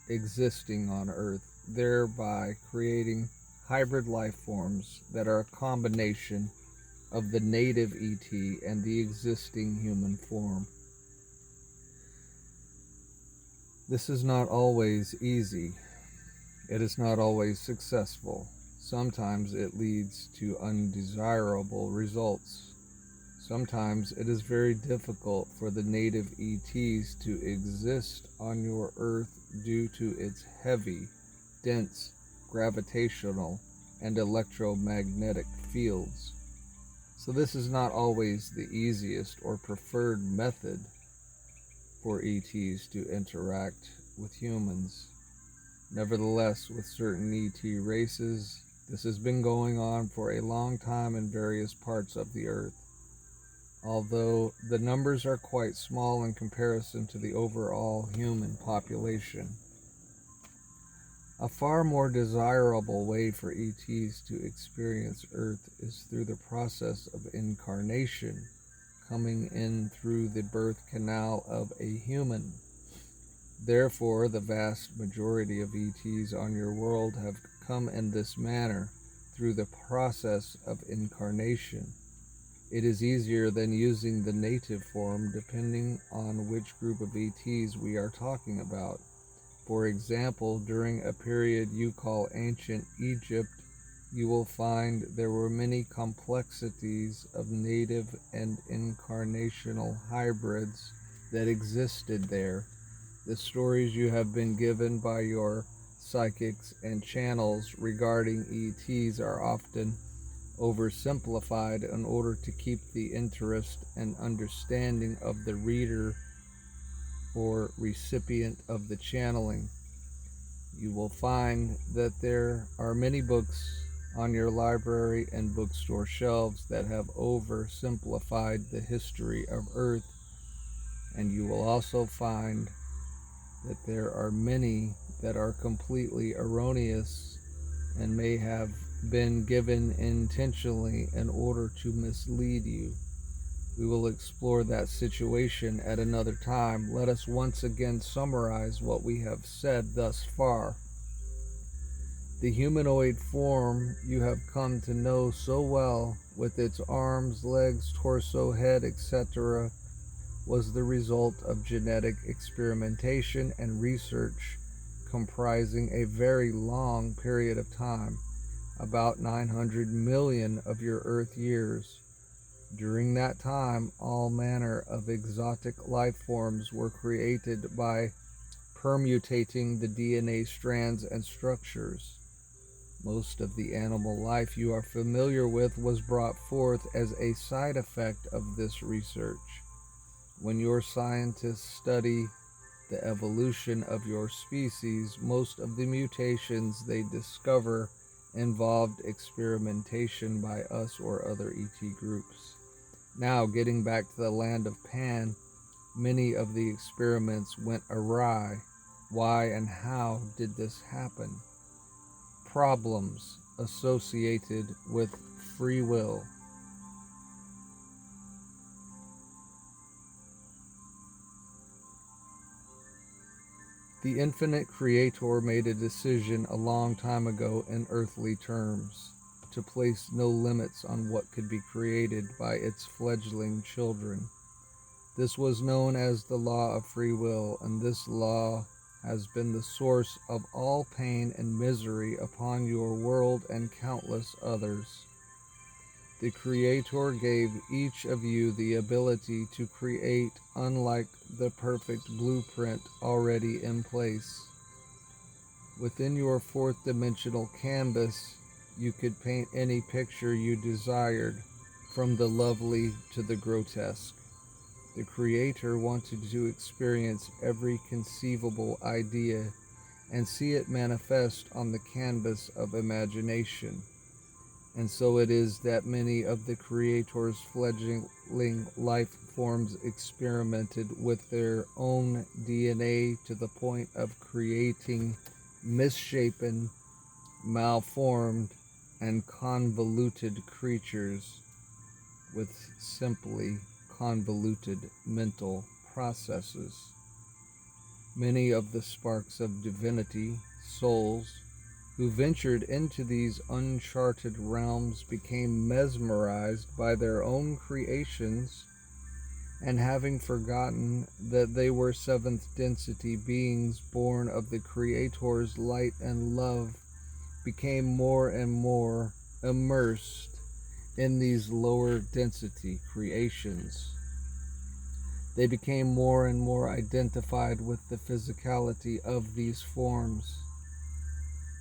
existing on Earth, thereby creating hybrid life forms that are a combination of the native ET and the existing human form. This is not always easy. It is not always successful. Sometimes it leads to undesirable results. Sometimes it is very difficult for the native ETs to exist on your Earth due to its heavy, dense, gravitational, and electromagnetic fields. So this is not always the easiest or preferred method for ETs to interact with humans. Nevertheless, with certain ET races, this has been going on for a long time in various parts of the Earth. Although the numbers are quite small in comparison to the overall human population. A far more desirable way for ETs to experience Earth is through the process of incarnation, coming in through the birth canal of a human. Therefore, the vast majority of ETs on your world have come in this manner through the process of incarnation. It is easier than using the native form depending on which group of ETs we are talking about. For example, during a period you call ancient Egypt, you will find there were many complexities of native and incarnational hybrids that existed there. The stories you have been given by your psychics and channels regarding ETs are often oversimplified in order to keep the interest and understanding of the reader or recipient of the channeling. You will find that there are many books on your library and bookstore shelves that have oversimplified the history of Earth, and you will also find that there are many that are completely erroneous and may have been given intentionally in order to mislead you. We will explore that situation at another time. Let us once again summarize what we have said thus far. The humanoid form you have come to know so well, with its arms, legs, torso, head, etc., was the result of genetic experimentation and research comprising a very long period of time, about 900 million of your Earth years. During that time, all manner of exotic life forms were created by permutating the DNA strands and structures. Most of the animal life you are familiar with was brought forth as a side effect of this research. When your scientists study the evolution of your species, most of the mutations they discover involved experimentation by us or other ET groups. Now, getting back to the land of Pan, many of the experiments went awry. Why and how did this happen? Problems associated with free will. The infinite creator made a decision a long time ago in earthly terms to place no limits on what could be created by its fledgling children. This was known as the law of free will, and this law has been the source of all pain and misery upon your world and countless others. The Creator gave each of you the ability to create, unlike the perfect blueprint already in place. Within your fourth dimensional canvas, you could paint any picture you desired, from the lovely to the grotesque. The Creator wanted to experience every conceivable idea and see it manifest on the canvas of imagination. And so it is that many of the Creator's fledgling life forms experimented with their own DNA to the point of creating misshapen, malformed, and convoluted creatures with simply convoluted mental processes. Many of the sparks of divinity, souls, who ventured into these uncharted realms became mesmerized by their own creations, and having forgotten that they were seventh density beings born of the Creator's light and love, became more and more immersed in these lower density creations. They became more and more identified with the physicality of these forms.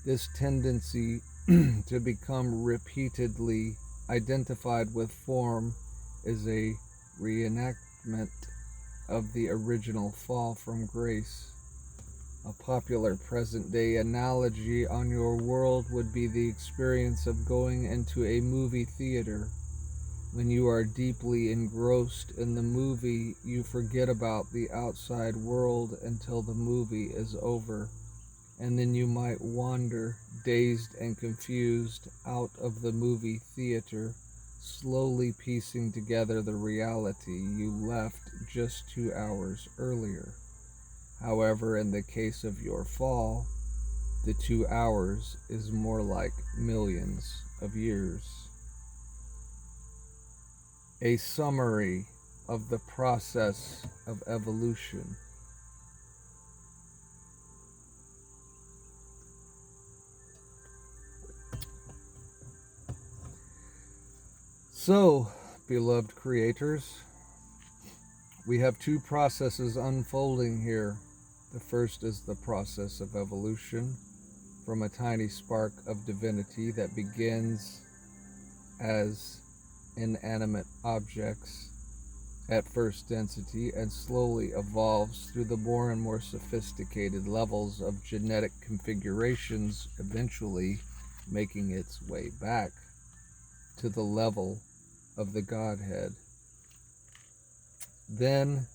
This tendency to become repeatedly identified with form is a reenactment of the original fall from grace. A popular present-day analogy on your world would be the experience of going into a movie theater. When you are deeply engrossed in the movie, you forget about the outside world until the movie is over, and then you might wander, dazed and confused, out of the movie theater, slowly piecing together the reality you left just 2 hours earlier. However, in the case of your fall, the 2 hours is more like millions of years. A summary of the process of evolution. So, beloved creators, we have two processes unfolding here. The first is the process of evolution from a tiny spark of divinity that begins as inanimate objects at first density and slowly evolves through the more and more sophisticated levels of genetic configurations, eventually making its way back to the level of the Godhead. Then,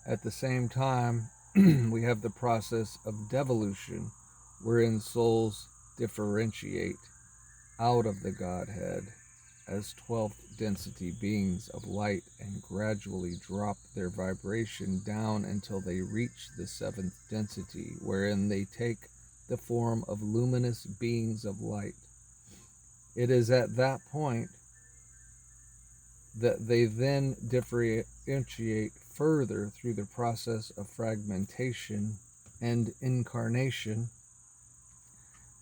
at the same time, we have the process of devolution, wherein souls differentiate out of the Godhead as 12th density beings of light and gradually drop their vibration down until they reach the 7th density, wherein they take the form of luminous beings of light. It is at that point that they then differentiate further through the process of fragmentation and incarnation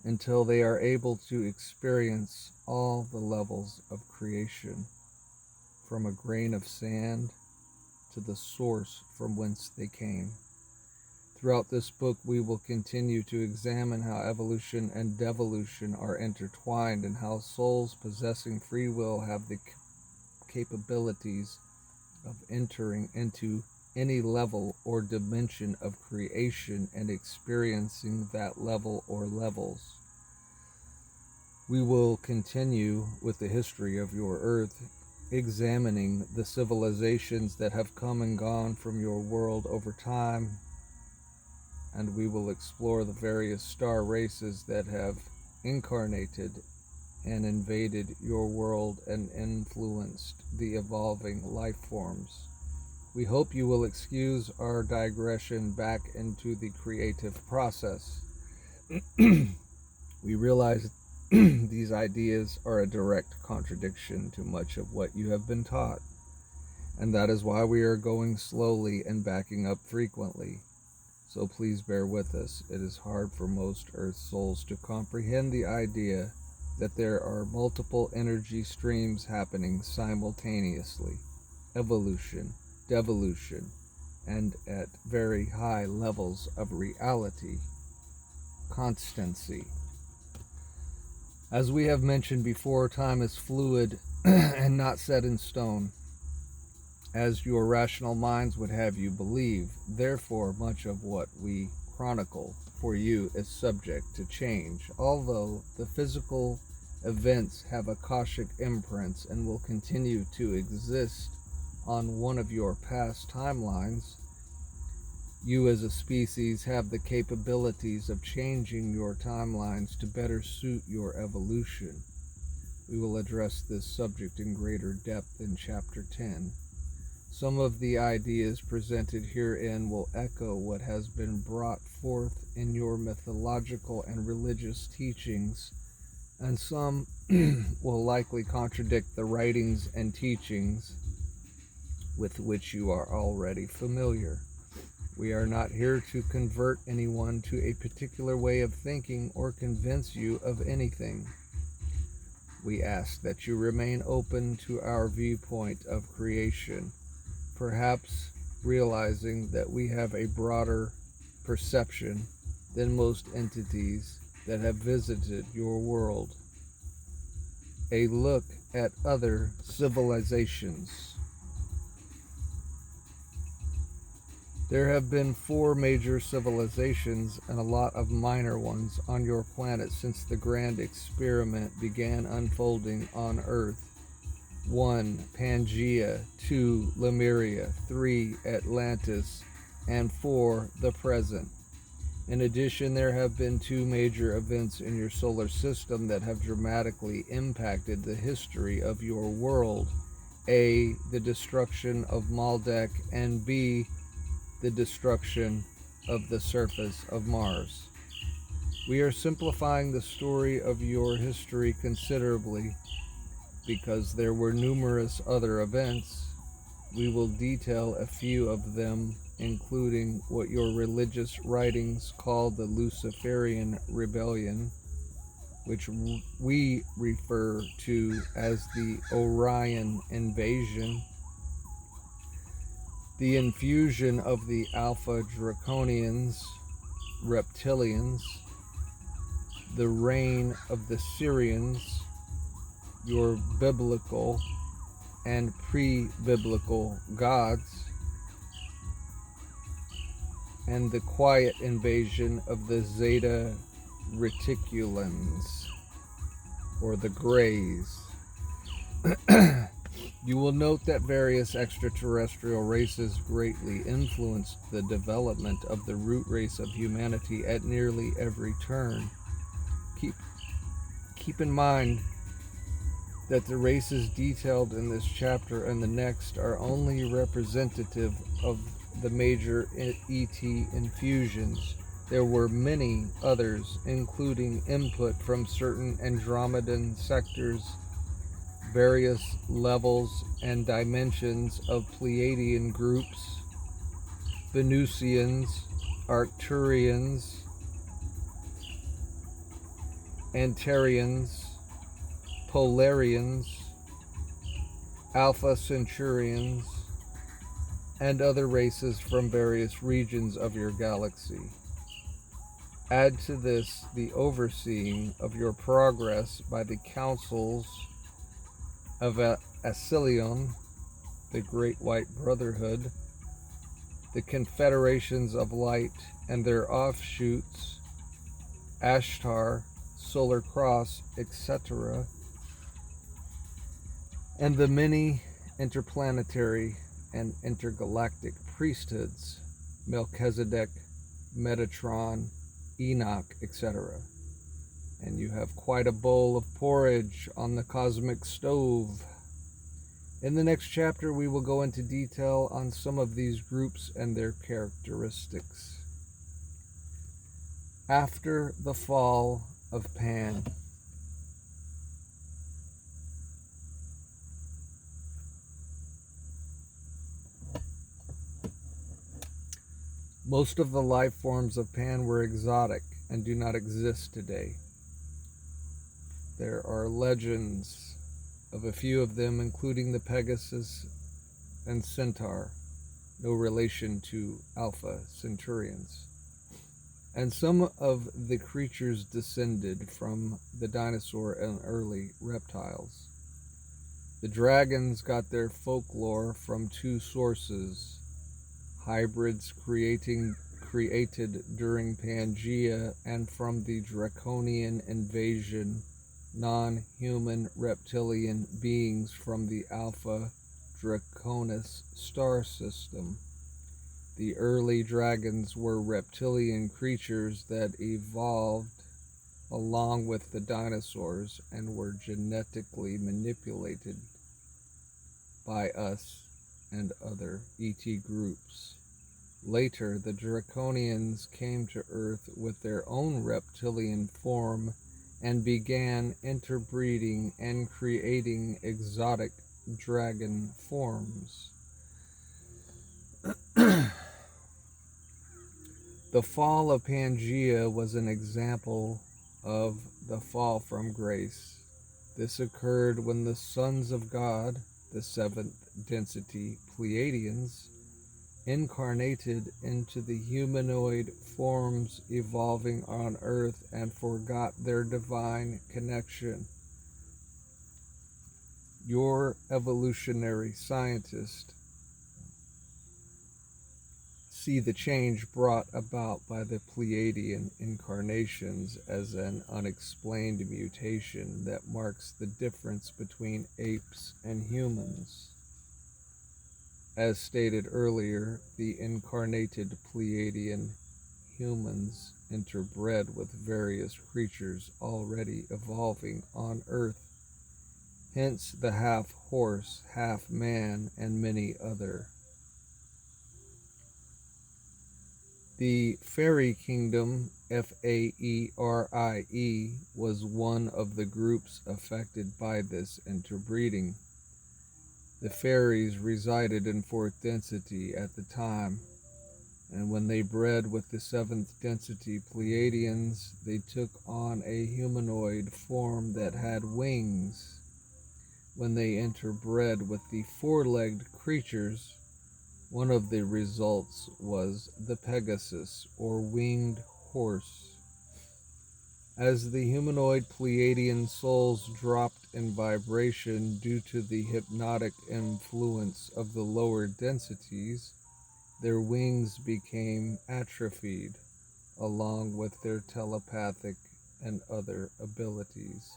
until they are able to experience all the levels of creation, from a grain of sand to the source from whence they came. Throughout this book, we will continue to examine how evolution and devolution are intertwined and how souls possessing free will have the capabilities of entering into any level or dimension of creation and experiencing that level or levels. We will continue with the history of your Earth, examining the civilizations that have come and gone from your world over time, and we will explore the various star races that have incarnated and invaded your world and influenced the evolving life forms. We hope you will excuse our digression back into the creative process. We realize these ideas are a direct contradiction to much of what you have been taught, and that is why we are going slowly and backing up frequently. So please bear with us. It is hard for most Earth souls to comprehend the idea that there are multiple energy streams happening simultaneously: evolution, devolution, and at very high levels of reality, constancy. As we have mentioned before, time is fluid and not set in stone, as your rational minds would have you believe. Therefore, much of what we chronicle for you is subject to change, although the physical events have Akashic imprints and will continue to exist on one of your past timelines. You as a species have the capabilities of changing your timelines to better suit your evolution. We will address this subject in greater depth in Chapter 10. Some of the ideas presented herein will echo what has been brought forth in your mythological and religious teachings, and some will likely contradict the writings and teachings with which you are already familiar. We are not here to convert anyone to a particular way of thinking or convince you of anything. We ask that you remain open to our viewpoint of creation, perhaps realizing that we have a broader perception than most entities that have visited your world. A look at other civilizations. There have been 4 major civilizations and a lot of minor ones on your planet since the grand experiment began unfolding on Earth. 1. Pangaea, 2. Lemuria, 3. Atlantis, and 4. The present. In addition, there have been two major events in your solar system that have dramatically impacted the history of your world. A, the destruction of Maldek, and B, the destruction of the surface of Mars. We are simplifying the story of your history considerably because there were numerous other events. We will detail a few of them, including what your religious writings call the Luciferian Rebellion, which we refer to as the Orion Invasion, the infusion of the Alpha Draconians, reptilians, the reign of the Syrians, your biblical and pre-biblical gods, and the quiet invasion of the Zeta Reticulans, or the Greys. You will note that various extraterrestrial races greatly influenced the development of the root race of humanity at nearly every turn. Keep in mind that the races detailed in this chapter and the next are only representative of the major ET infusions. There were many others, including input from certain Andromedan sectors, various levels and dimensions of Pleiadian groups, Venusians, Arcturians, Antarians, Polarians, Alpha Centaurians, and other races from various regions of your galaxy. Add to this the overseeing of your progress by the councils of Asilion, the Great White Brotherhood, the Confederations of Light and their offshoots, Ashtar, Solar Cross, etc., and the many interplanetary and intergalactic priesthoods, Melchizedek, Metatron, Enoch, etc. And you have quite a bowl of porridge on the cosmic stove. In the next chapter, we will go into detail on some of these groups and their characteristics. After the fall of Pan. Most of the life forms of Pan were exotic and do not exist today. There are legends of a few of them, including the Pegasus and Centaur, no relation to Alpha Centaurians. And some of the creatures descended from the dinosaur and early reptiles. The dragons got their folklore from two sources: hybrids created during Pangea, and from the Draconian invasion, non-human reptilian beings from the Alpha Draconis star system. The early dragons were reptilian creatures that evolved along with the dinosaurs and were genetically manipulated by us and other ET groups. Later, the Draconians came to Earth with their own reptilian form and began interbreeding and creating exotic dragon forms. The fall of Pangea was an example of the fall from grace. This occurred when the sons of God, the seventh density Pleiadians, incarnated into the humanoid forms evolving on Earth and forgot their divine connection. Your evolutionary scientist see the change brought about by the Pleiadian incarnations as an unexplained mutation that marks the difference between apes and humans. As stated earlier, the incarnated Pleiadian humans interbred with various creatures already evolving on Earth, hence the half-horse, half-man, and many other. The fairy kingdom, Faerie, was one of the groups affected by this interbreeding. The fairies resided in fourth density at the time, and when they bred with the seventh density Pleiadians, they took on a humanoid form that had wings. When they interbred with the four-legged creatures, one of the results was the Pegasus, or winged horse. As the humanoid Pleiadian souls dropped in vibration due to the hypnotic influence of the lower densities, their wings became atrophied, along with their telepathic and other abilities.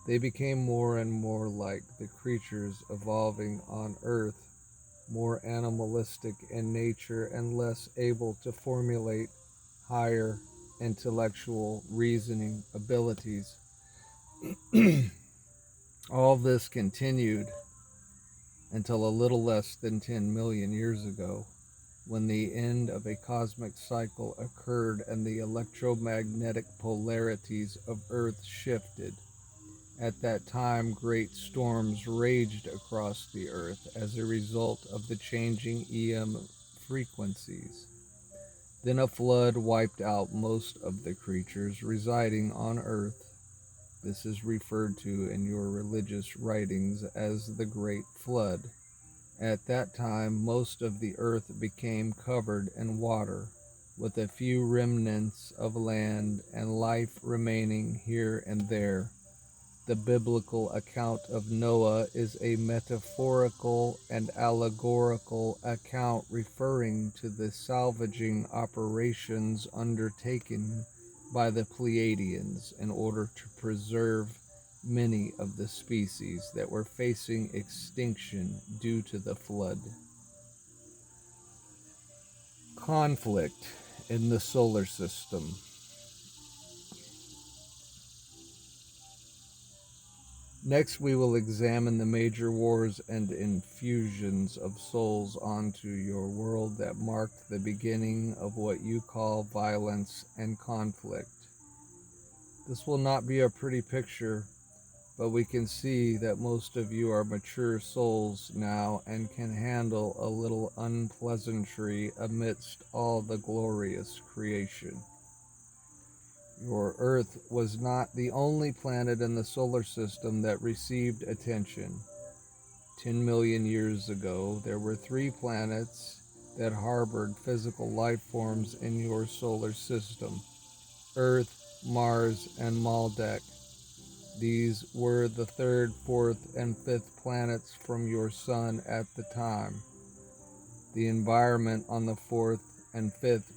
They became more and more like the creatures evolving on Earth, more animalistic in nature and less able to formulate higher intellectual reasoning abilities. All this continued until a little less than 10 million years ago, when the end of a cosmic cycle occurred and the electromagnetic polarities of Earth shifted. At that time, great storms raged across the Earth as a result of the changing EM frequencies. Then a flood wiped out most of the creatures residing on Earth. This is referred to in your religious writings as the Great Flood. At that time, most of the Earth became covered in water, with a few remnants of land and life remaining here and there. The biblical account of Noah is a metaphorical and allegorical account referring to the salvaging operations undertaken by the Pleiadians in order to preserve many of the species that were facing extinction due to the flood. Conflict in the solar system. Next, we will examine the major wars and infusions of souls onto your world that marked the beginning of what you call violence and conflict. This will not be a pretty picture, but we can see that most of you are mature souls now and can handle a little unpleasantry amidst all the glorious creation. Your Earth was not the only planet in the solar system that received attention. 10 million years ago, there were 3 planets that harbored physical life forms in your solar system: Earth, Mars, and Maldek. These were the 3rd, 4th, and 5th planets from your sun at the time. The environment on the 4th and 5th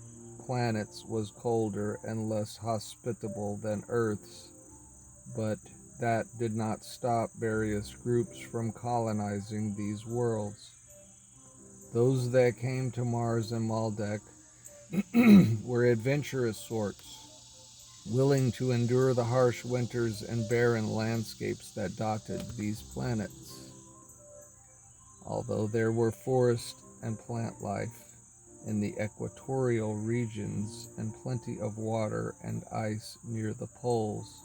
planets was colder and less hospitable than Earth's, but that did not stop various groups from colonizing these worlds. Those that came to Mars and Maldek were adventurous sorts, willing to endure the harsh winters and barren landscapes that dotted these planets. Although there were forest and plant life in the equatorial regions and plenty of water and ice near the poles.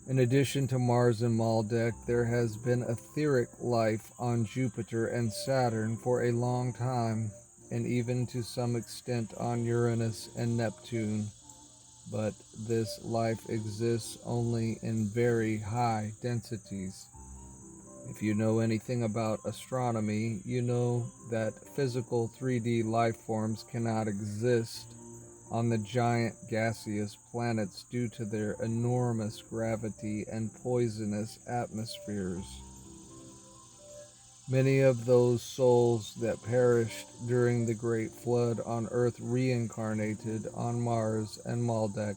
In addition to Mars and Maldek, there has been etheric life on Jupiter and Saturn for a long time, and even to some extent on Uranus and Neptune. But this life exists only in very high densities. If you know anything about astronomy, you know that physical 3D life forms cannot exist on the giant gaseous planets due to their enormous gravity and poisonous atmospheres. Many of those souls that perished during the Great Flood on Earth reincarnated on Mars and Maldek.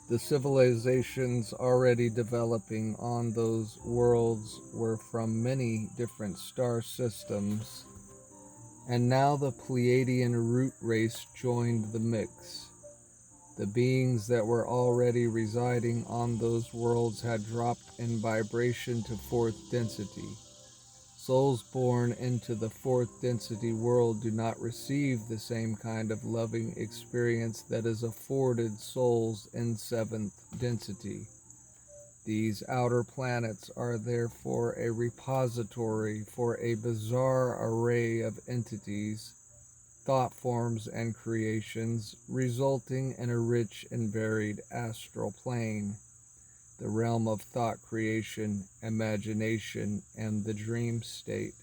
The civilizations already developing on those worlds were from many different star systems And now the Pleiadian root race joined the mix. The beings that were already residing on those worlds had dropped in vibration to fourth density. Souls born into the fourth density world do not receive the same kind of loving experience that is afforded souls in seventh density. These outer planets are therefore a repository for a bizarre array of entities, thought forms, and creations, resulting in a rich and varied astral plane, the realm of thought creation, imagination, and the dream state.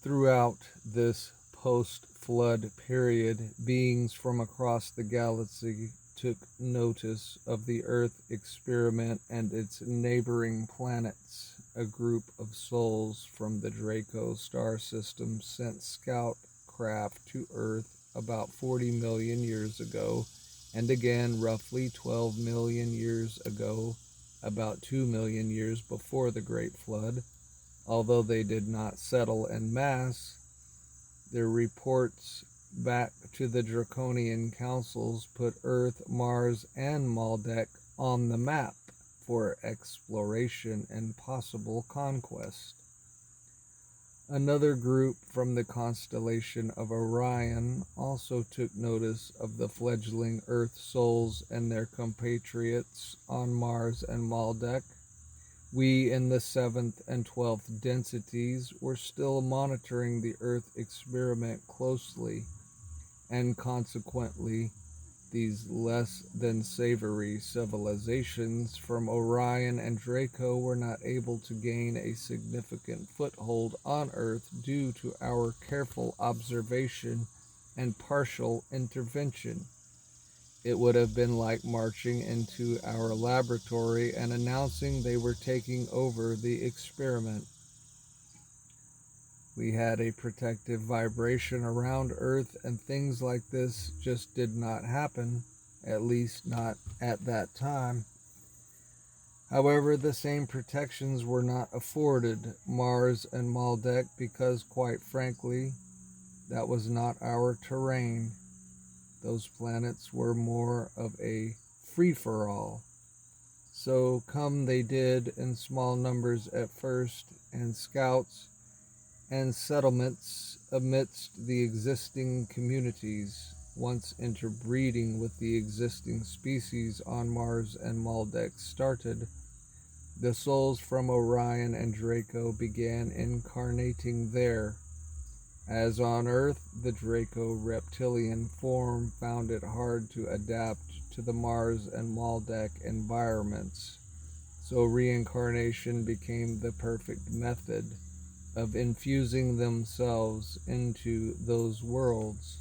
Throughout this post-flood period, beings from across the galaxy took notice of the Earth experiment and its neighboring planets. A group of souls from the Draco star system sent scout craft to Earth about 40 million years ago, and again roughly 12 million years ago, about 2 million years before the Great Flood. Although they did not settle en masse, their reports back to the Draconian councils put Earth, Mars, and Maldek on the map for exploration and possible conquest. Another group from the constellation of Orion also took notice of the fledgling Earth souls and their compatriots on Mars and Maldek. We in the 7th and 12th densities were still monitoring the Earth experiment closely, and consequently, these less than savory civilizations from Orion and Draco were not able to gain a significant foothold on Earth due to our careful observation and partial intervention. It would have been like marching into our laboratory and announcing they were taking over the experiment. We had a protective vibration around Earth, and things like this just did not happen, at least not at that time. However, the same protections were not afforded Mars and Maldek because, quite frankly, that was not our terrain. Those planets were more of a free-for-all. So come they did in small numbers at first, and scouts and settlements amidst the existing communities, once interbreeding with the existing species on Mars and Maldek started. The souls from Orion and Draco began incarnating there. As on Earth, the Draco reptilian form found it hard to adapt to the Mars and Maldek environments, so reincarnation became the perfect method of infusing themselves into those worlds.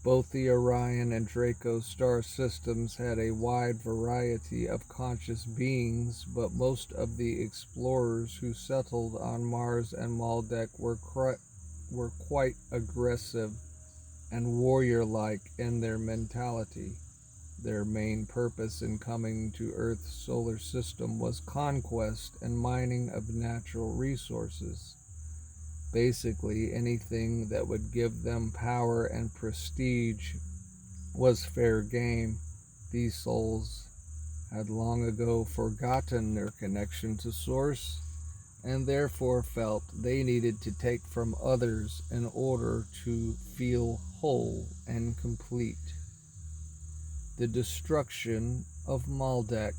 Both the Orion and Draco star systems had a wide variety of conscious beings, but most of the explorers who settled on Mars and Maldek were quite aggressive and warrior-like in their mentality. Their main purpose in coming to Earth's solar system was conquest and mining of natural resources. Basically, anything that would give them power and prestige was fair game. These souls had long ago forgotten their connection to Source, and therefore felt they needed to take from others in order to feel whole and complete. The destruction of Maldek.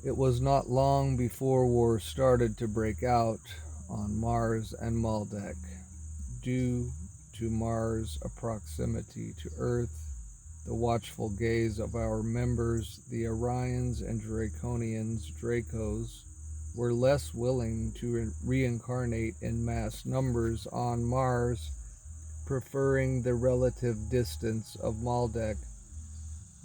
It was not long before war started to break out on Mars and Maldek. Due to Mars' proximity to Earth, the watchful gaze of our members, the Orions and Draconians, Dracos, were less willing to reincarnate in mass numbers on Mars, preferring the relative distance of Maldek.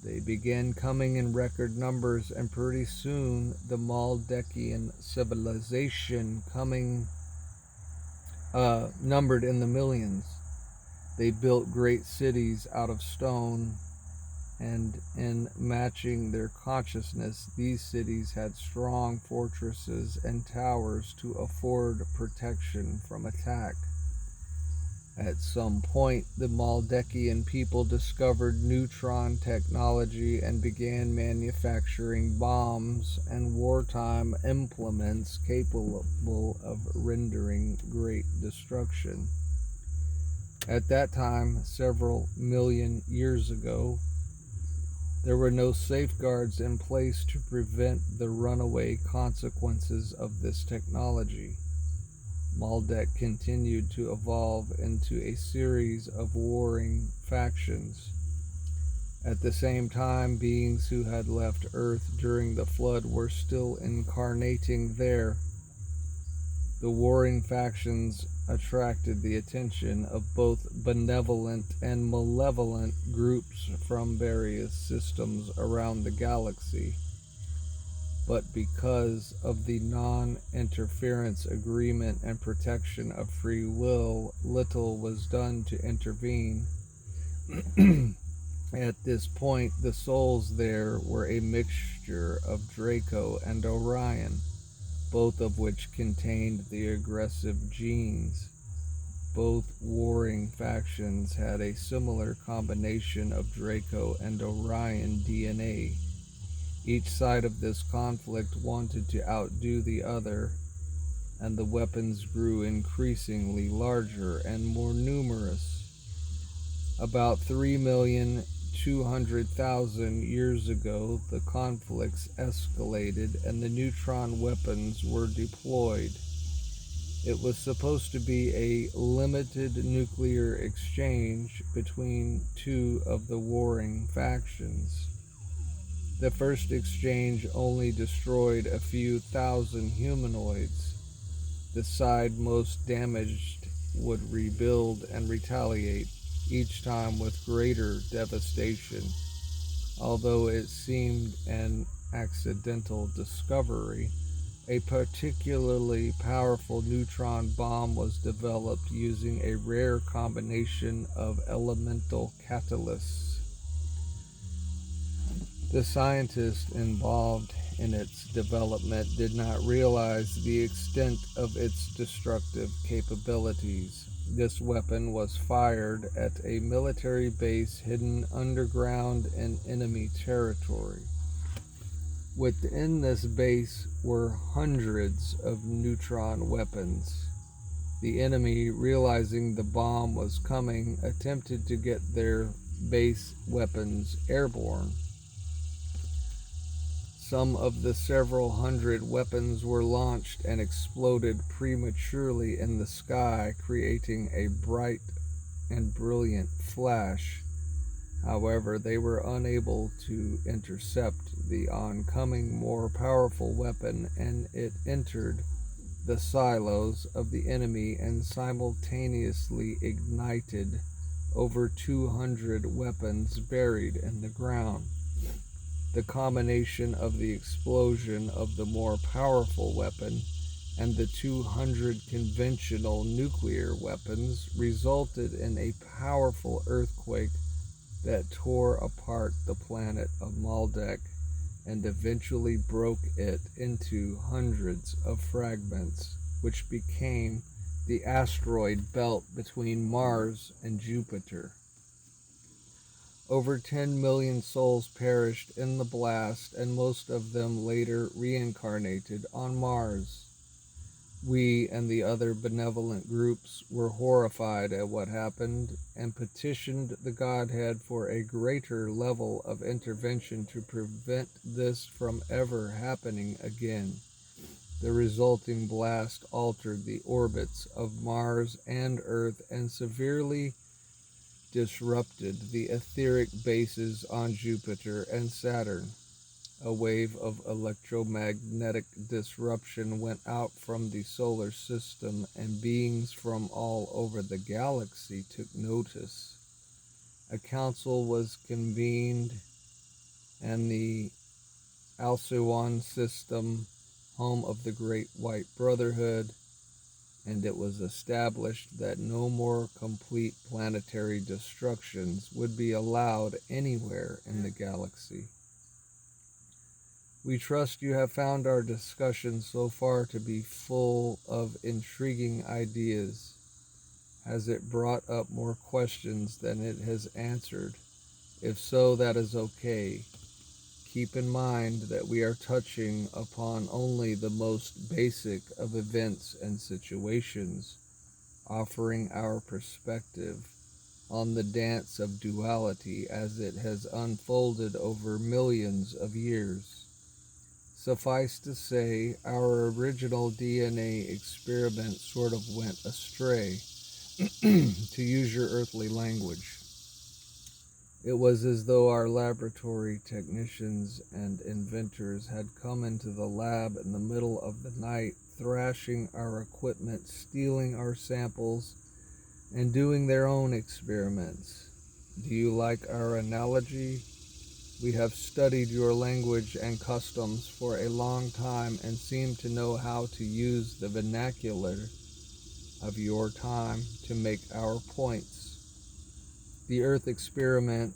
They began coming in record numbers, and pretty soon the Maldekian civilization numbered in the millions. They built great cities out of stone, and in matching their consciousness, these cities had strong fortresses and towers to afford protection from attack. At some point, the Maldekian people discovered neutron technology and began manufacturing bombs and wartime implements capable of rendering great destruction. At that time, several million years ago, there were no safeguards in place to prevent the runaway consequences of this technology. Maldek continued to evolve into a series of warring factions. At the same time, beings who had left Earth during the flood were still incarnating there. The warring factions attracted the attention of both benevolent and malevolent groups from various systems around the galaxy. But because of the non-interference agreement and protection of free will, little was done to intervene. At this point, the souls there were a mixture of Draco and Orion, both of which contained the aggressive genes. Both warring factions had a similar combination of Draco and Orion DNA. Each side of this conflict wanted to outdo the other, and the weapons grew increasingly larger and more numerous. About 3,200,000 years ago, the conflicts escalated and the neutron weapons were deployed. It was supposed to be a limited nuclear exchange between two of the warring factions. The first exchange only destroyed a few thousand humanoids. The side most damaged would rebuild and retaliate, each time with greater devastation. Although it seemed an accidental discovery, a particularly powerful neutron bomb was developed using a rare combination of elemental catalysts. The scientists involved in its development did not realize the extent of its destructive capabilities. This weapon was fired at a military base hidden underground in enemy territory. Within this base were hundreds of neutron weapons. The enemy, realizing the bomb was coming, attempted to get their base weapons airborne. Some of the several hundred weapons were launched and exploded prematurely in the sky, creating a bright and brilliant flash. However, they were unable to intercept the oncoming more powerful weapon, and it entered the silos of the enemy and simultaneously ignited over 200 weapons buried in the ground. The combination of the explosion of the more powerful weapon and the 200 conventional nuclear weapons resulted in a powerful earthquake that tore apart the planet of Maldek and eventually broke it into hundreds of fragments, which became the asteroid belt between Mars and Jupiter. Over 10 million souls perished in the blast, and most of them later reincarnated on Mars. We and the other benevolent groups were horrified at what happened and petitioned the Godhead for a greater level of intervention to prevent this from ever happening again. The resulting blast altered the orbits of Mars and Earth and severely disrupted the etheric bases on Jupiter and Saturn. A wave of electromagnetic disruption went out from the solar system, and beings from all over the galaxy took notice. A council was convened, and the Alcuin system, home of the Great White Brotherhood, and it was established that no more complete planetary destructions would be allowed anywhere in the galaxy. We trust you have found our discussion so far to be full of intriguing ideas. Has it brought up more questions than it has answered? If so, that is okay. Keep in mind that we are touching upon only the most basic of events and situations, offering our perspective on the dance of duality as it has unfolded over millions of years. Suffice to say, our original DNA experiment sort of went astray, to use your earthly language. It was as though our laboratory technicians and inventors had come into the lab in the middle of the night, thrashing our equipment, stealing our samples, and doing their own experiments. Do you like our analogy? We have studied your language and customs for a long time and seem to know how to use the vernacular of your time to make our points. The Earth experiment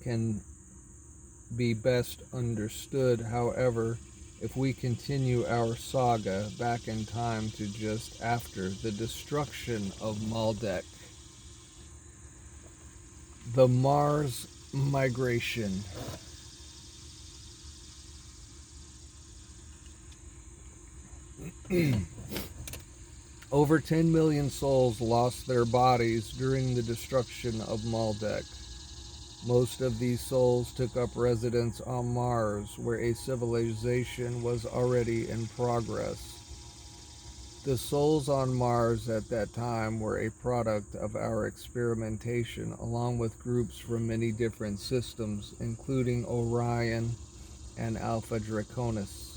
can be best understood, however, if we continue our saga back in time to just after the destruction of Maldek. The Mars migration. Over 10 million souls lost their bodies during the destruction of Maldek. Most of these souls took up residence on Mars, where a civilization was already in progress. The souls on Mars at that time were a product of our experimentation, along with groups from many different systems, including Orion and Alpha Draconis.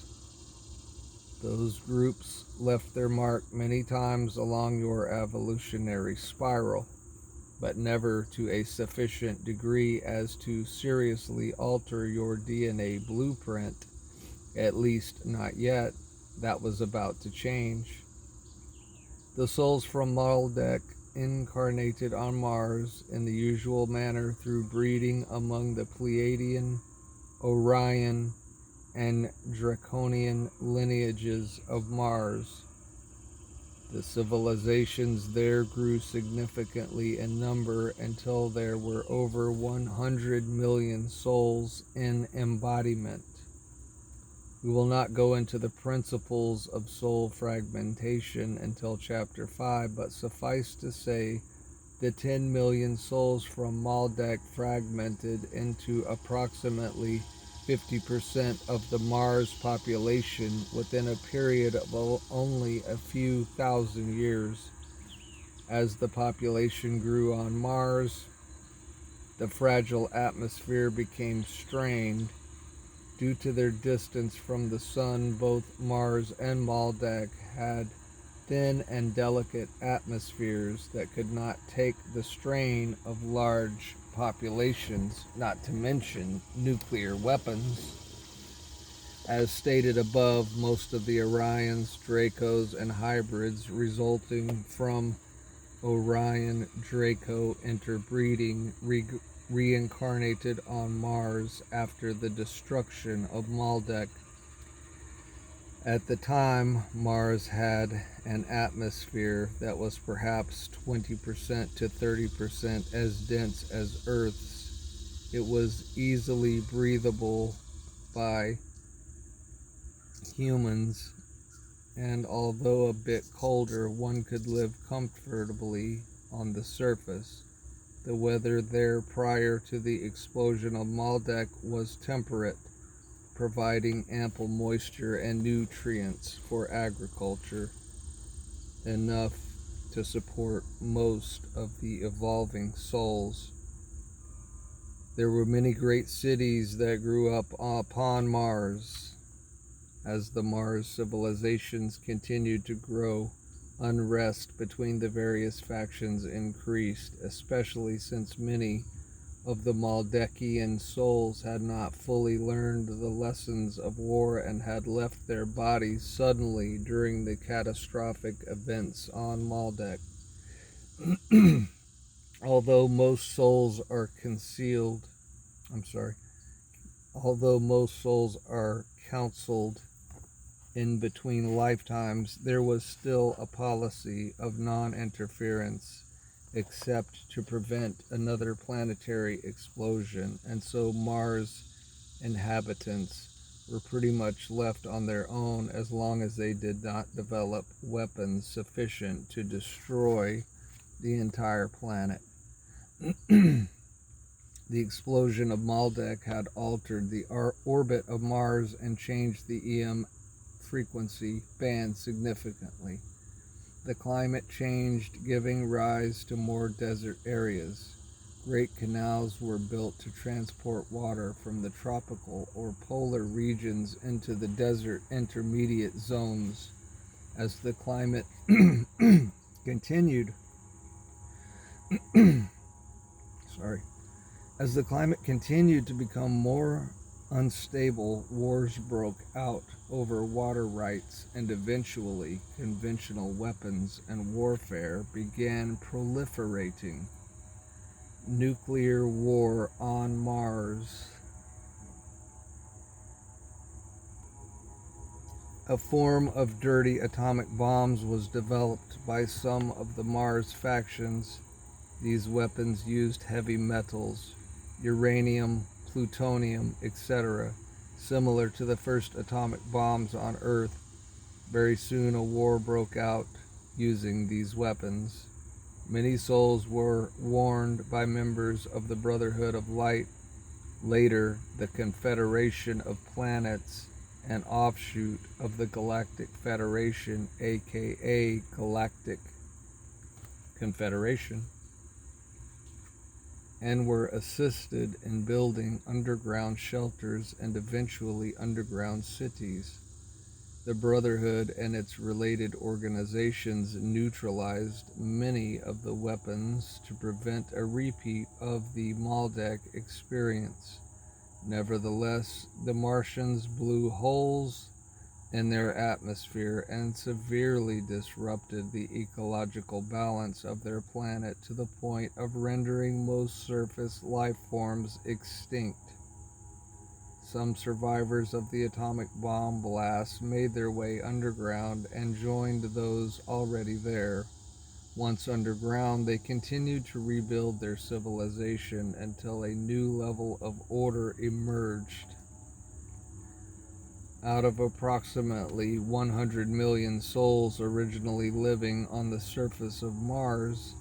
Those groups left their mark many times along your evolutionary spiral, but never to a sufficient degree as to seriously alter your DNA blueprint, at least not yet. That was about to change. The souls from Maldek incarnated on Mars in the usual manner through breeding among the Pleiadian, Orion, and Draconian lineages of Mars. The civilizations there grew significantly in number until there were over 100 million souls in embodiment. We will not go into the principles of soul fragmentation until Chapter 5, but suffice to say, the 10 million souls from Maldek fragmented into approximately 50% of the Mars population within a period of only a few thousand years. As the population grew on Mars, the fragile atmosphere became strained. Due to their distance from the sun, both Mars and Maldek had thin and delicate atmospheres that could not take the strain of large populations, not to mention nuclear weapons. As stated above, most of the Orions, Dracos, and hybrids resulting from Orion-Draco interbreeding reincarnated on Mars after the destruction of Maldek. At the time, Mars had an atmosphere that was perhaps 20% to 30% as dense as Earth's. It was easily breathable by humans, and although a bit colder, one could live comfortably on the surface. The weather there prior to the explosion of Maldek was temperate, providing ample moisture and nutrients for agriculture, enough to support most of the evolving souls. There were many great cities that grew up upon Mars. As the Mars civilizations continued to grow, unrest between the various factions increased, especially since many of the Maldekian souls had not fully learned the lessons of war and had left their bodies suddenly during the catastrophic events on Maldek. Although most souls are concealed, I'm sorry, although most souls are counseled in between lifetimes, there was still a policy of non-interference except to prevent another planetary explosion, and so Mars inhabitants were pretty much left on their own as long as they did not develop weapons sufficient to destroy the entire planet. The explosion of Maldek had altered the orbit of Mars and changed the EM frequency band significantly. The climate changed, giving rise to more desert areas. Great canals were built to transport water from the tropical or polar regions into the desert intermediate zones. As the climate continued, as the climate continued to become more unstable, wars broke out over water rights, and eventually conventional weapons and warfare began proliferating. Nuclear war on Mars. A form of dirty atomic bombs was developed by some of the Mars factions. These weapons used heavy metals, uranium, plutonium, etc., similar to the first atomic bombs on Earth. Very soon a war broke out using these weapons. Many souls were warned by members of the Brotherhood of Light, later the Confederation of Planets, an offshoot of the Galactic Federation, aka Galactic Confederation, and were assisted in building underground shelters and eventually underground cities. The Brotherhood and its related organizations neutralized many of the weapons to prevent a repeat of the Maldek experience. Nevertheless, the Martians blew holes in their atmosphere and severely disrupted the ecological balance of their planet to the point of rendering most surface life forms extinct. Some survivors of the atomic bomb blast made their way underground and joined those already there. Once underground, they continued to rebuild their civilization until a new level of order emerged. Out of approximately 100 million souls originally living on the surface of Mars,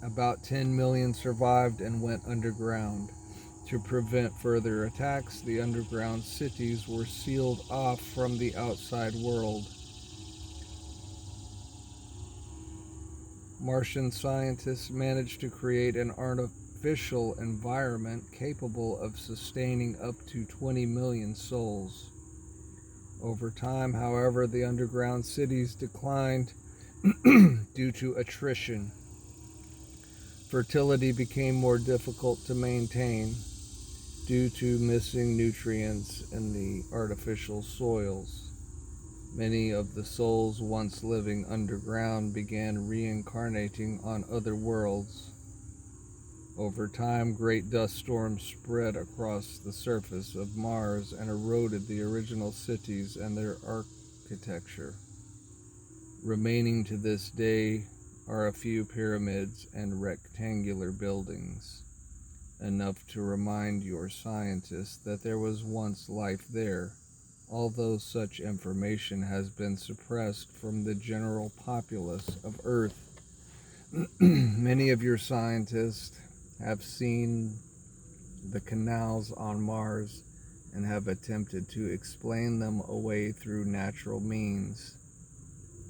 about 10 million survived and went underground. To prevent further attacks, the underground cities were sealed off from the outside world. Martian scientists managed to create an artificial environment capable of sustaining up to 20 million souls. Over time, however, the underground cities declined due to attrition. Fertility became more difficult to maintain due to missing nutrients in the artificial soils. Many of the souls once living underground began reincarnating on other worlds. Over time, great dust storms spread across the surface of Mars and eroded the original cities and their architecture. Remaining to this day are a few pyramids and rectangular buildings, enough to remind your scientists that there was once life there, although such information has been suppressed from the general populace of Earth. Many of your scientists have seen the canals on Mars and have attempted to explain them away through natural means.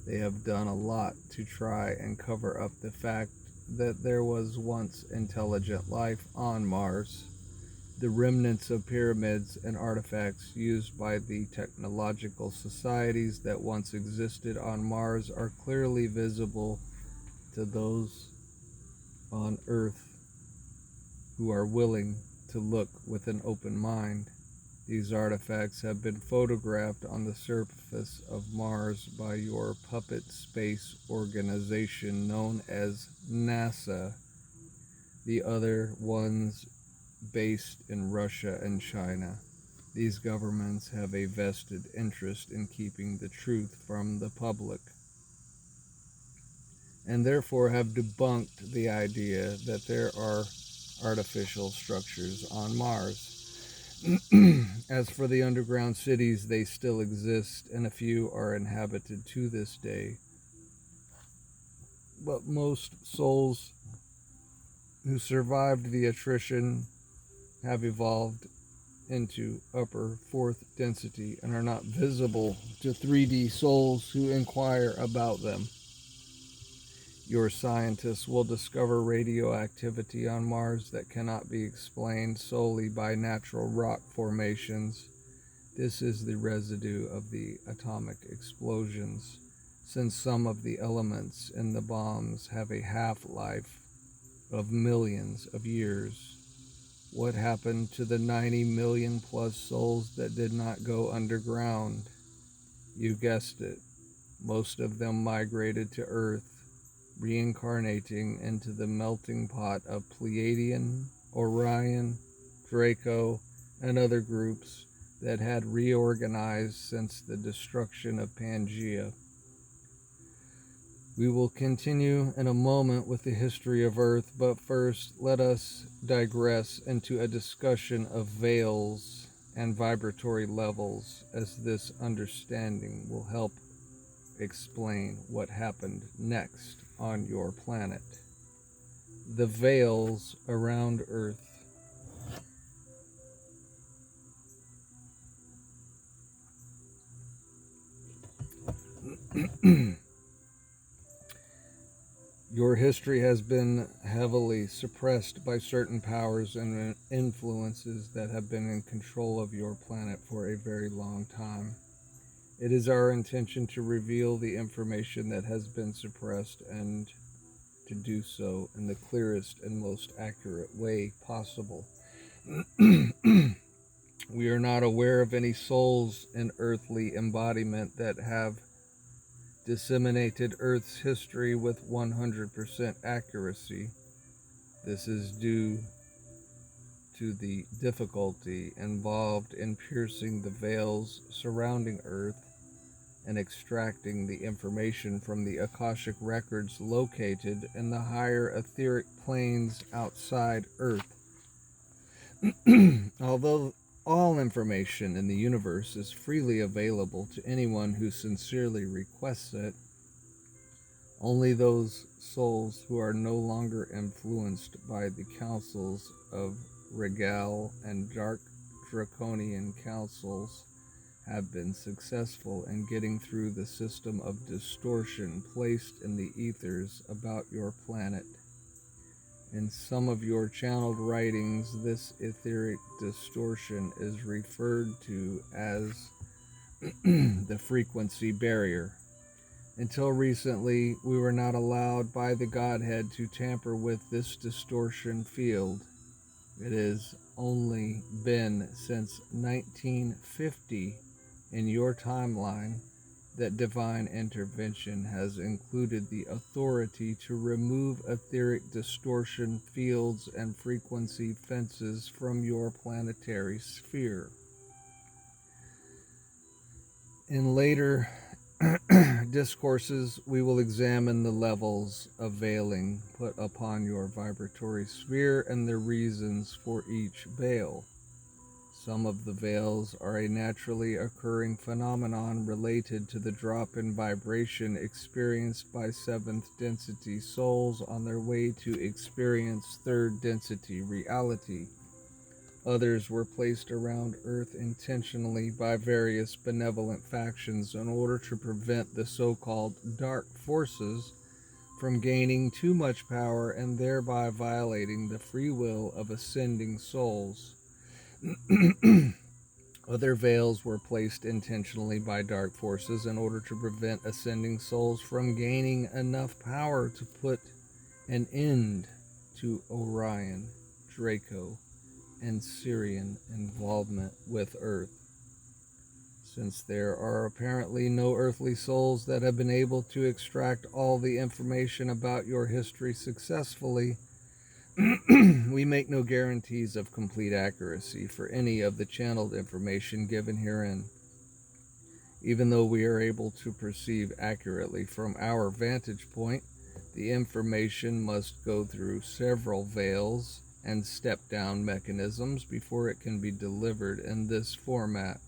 They have done a lot to try and cover up the fact that there was once intelligent life on Mars. The remnants of pyramids and artifacts used by the technological societies that once existed on Mars are clearly visible to those on Earth. who are willing to look with an open mind. These artifacts have been photographed on the surface of Mars by your puppet space organization known as NASA, the other ones based in Russia and China. These governments have a vested interest in keeping the truth from the public, and therefore have debunked the idea that there are artificial structures on Mars. As for the underground cities, they still exist, and a few are inhabited to this day. But most souls who survived the attrition have evolved into upper fourth density and are not visible to 3D souls who inquire about them. Your scientists will discover radioactivity on Mars that cannot be explained solely by natural rock formations. This is the residue of the atomic explosions, since some of the elements in the bombs have a half-life of millions of years. What happened to the 90 million plus souls that did not go underground? You guessed it. Most of them migrated to Earth, reincarnating into the melting pot of Pleiadian, Orion, Draco, and other groups that had reorganized since the destruction of Pangaea. We will continue in a moment with the history of Earth, but first let us digress into a discussion of veils and vibratory levels, as this understanding will help explain what happened next on your planet. The veils around Earth. Your history has been heavily suppressed by certain powers and influences that have been in control of your planet for a very long time. It is our intention to reveal the information that has been suppressed and to do so in the clearest and most accurate way possible. We are not aware of any souls in earthly embodiment that have disseminated Earth's history with 100% accuracy. This is due to the difficulty involved in piercing the veils surrounding Earth and extracting the information from the Akashic records located in the higher etheric planes outside Earth. Although all information in the universe is freely available to anyone who sincerely requests it, only those souls who are no longer influenced by the councils of Regal and dark draconian councils have been successful in getting through the system of distortion placed in the ethers about your planet. In some of your channeled writings, this etheric distortion is referred to as the frequency barrier. Until recently, we were not allowed by the Godhead to tamper with this distortion field. It has only been since 1950 in your timeline that divine intervention has included the authority to remove etheric distortion fields and frequency fences from your planetary sphere. In later discourses, we will examine the levels of veiling put upon your vibratory sphere and the reasons for each veil. Some of the veils are a naturally occurring phenomenon related to the drop in vibration experienced by 7th density souls on their way to experience 3rd density reality. Others were placed around Earth intentionally by various benevolent factions in order to prevent the so-called dark forces from gaining too much power and thereby violating the free will of ascending souls. Other veils were placed intentionally by dark forces in order to prevent ascending souls from gaining enough power to put an end to Orion, Draco and Sirian involvement with Earth. Since there are apparently no earthly souls that have been able to extract all the information about your history successfully, we make no guarantees of complete accuracy for any of the channeled information given herein. Even though we are able to perceive accurately from our vantage point, the information must go through several veils and step-down mechanisms before it can be delivered in this format.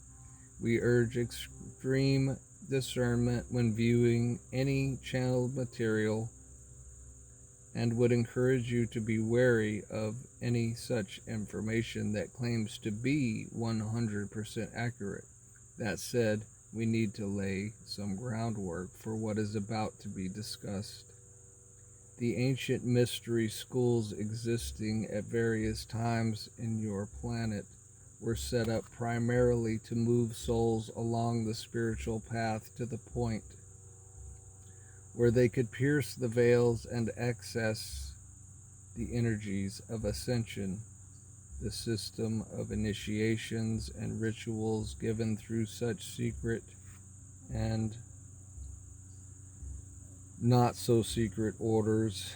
We urge extreme discernment when viewing any channeled material and would encourage you to be wary of any such information that claims to be 100% accurate. That said, we need to lay some groundwork for what is about to be discussed. The ancient mystery schools existing at various times in your planet were set up primarily to move souls along the spiritual path to the point where they could pierce the veils and access the energies of ascension. The system of initiations and rituals given through such secret and not so secret orders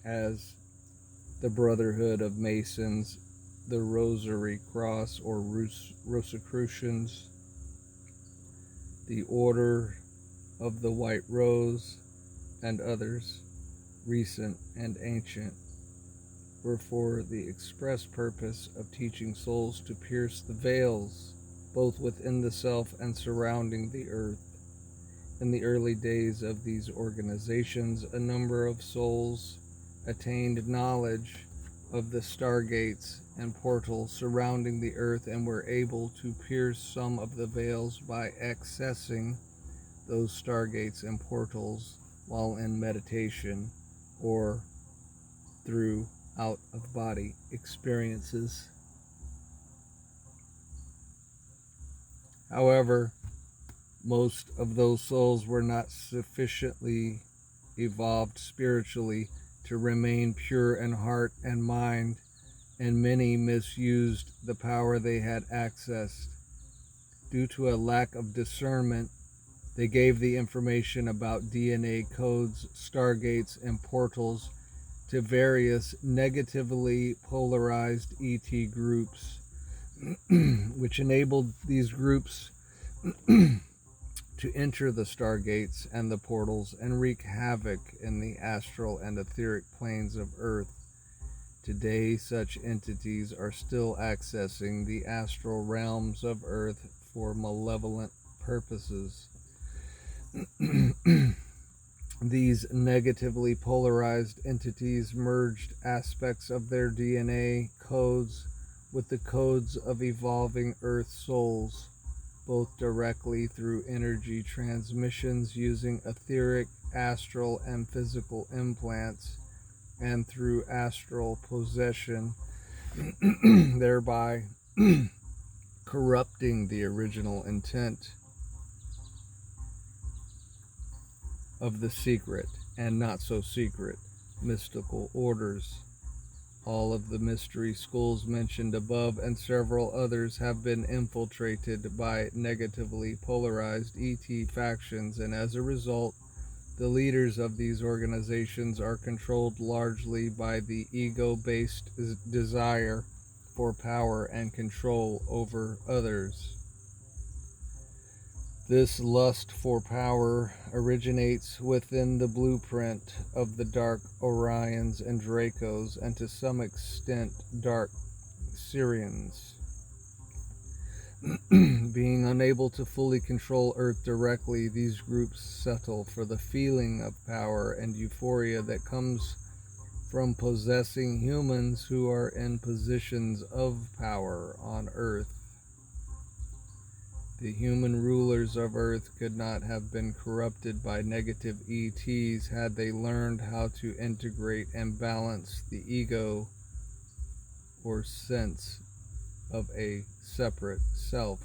as the Brotherhood of Masons, the Rosary Cross or Rosicrucians, the Order of the White Rose, and others, recent and ancient, were for the express purpose of teaching souls to pierce the veils, both within the self and surrounding the earth. In the early days of these organizations, a number of souls attained knowledge of the stargates and portals surrounding the earth and were able to pierce some of the veils by accessing those stargates and portals while in meditation or through out-of-body experiences. However, most of those souls were not sufficiently evolved spiritually to remain pure in heart and mind, and many misused the power they had accessed. Due to a lack of discernment, they gave the information about DNA codes, stargates, and portals to various negatively polarized ET groups, which enabled these groups to enter the stargates and the portals and wreak havoc in the astral and etheric planes of Earth. Today, such entities are still accessing the astral realms of Earth for malevolent purposes. These negatively polarized entities merged aspects of their DNA codes with the codes of evolving Earth souls, both directly through energy transmissions using etheric, astral, and physical implants, and through astral possession, thereby corrupting the original intent of the secret and not so secret mystical orders. All of the mystery schools mentioned above and several others have been infiltrated by negatively polarized ET factions, and as a result, the leaders of these organizations are controlled largely by the ego-based desire for power and control over others. This lust for power originates within the blueprint of the Dark Orions and Dracos, and to some extent Dark Sirians. Being unable to fully control Earth directly, these groups settle for the feeling of power and euphoria that comes from possessing humans who are in positions of power on Earth. The human rulers of Earth could not have been corrupted by negative ETs had they learned how to integrate and balance the ego or sense of a separate self.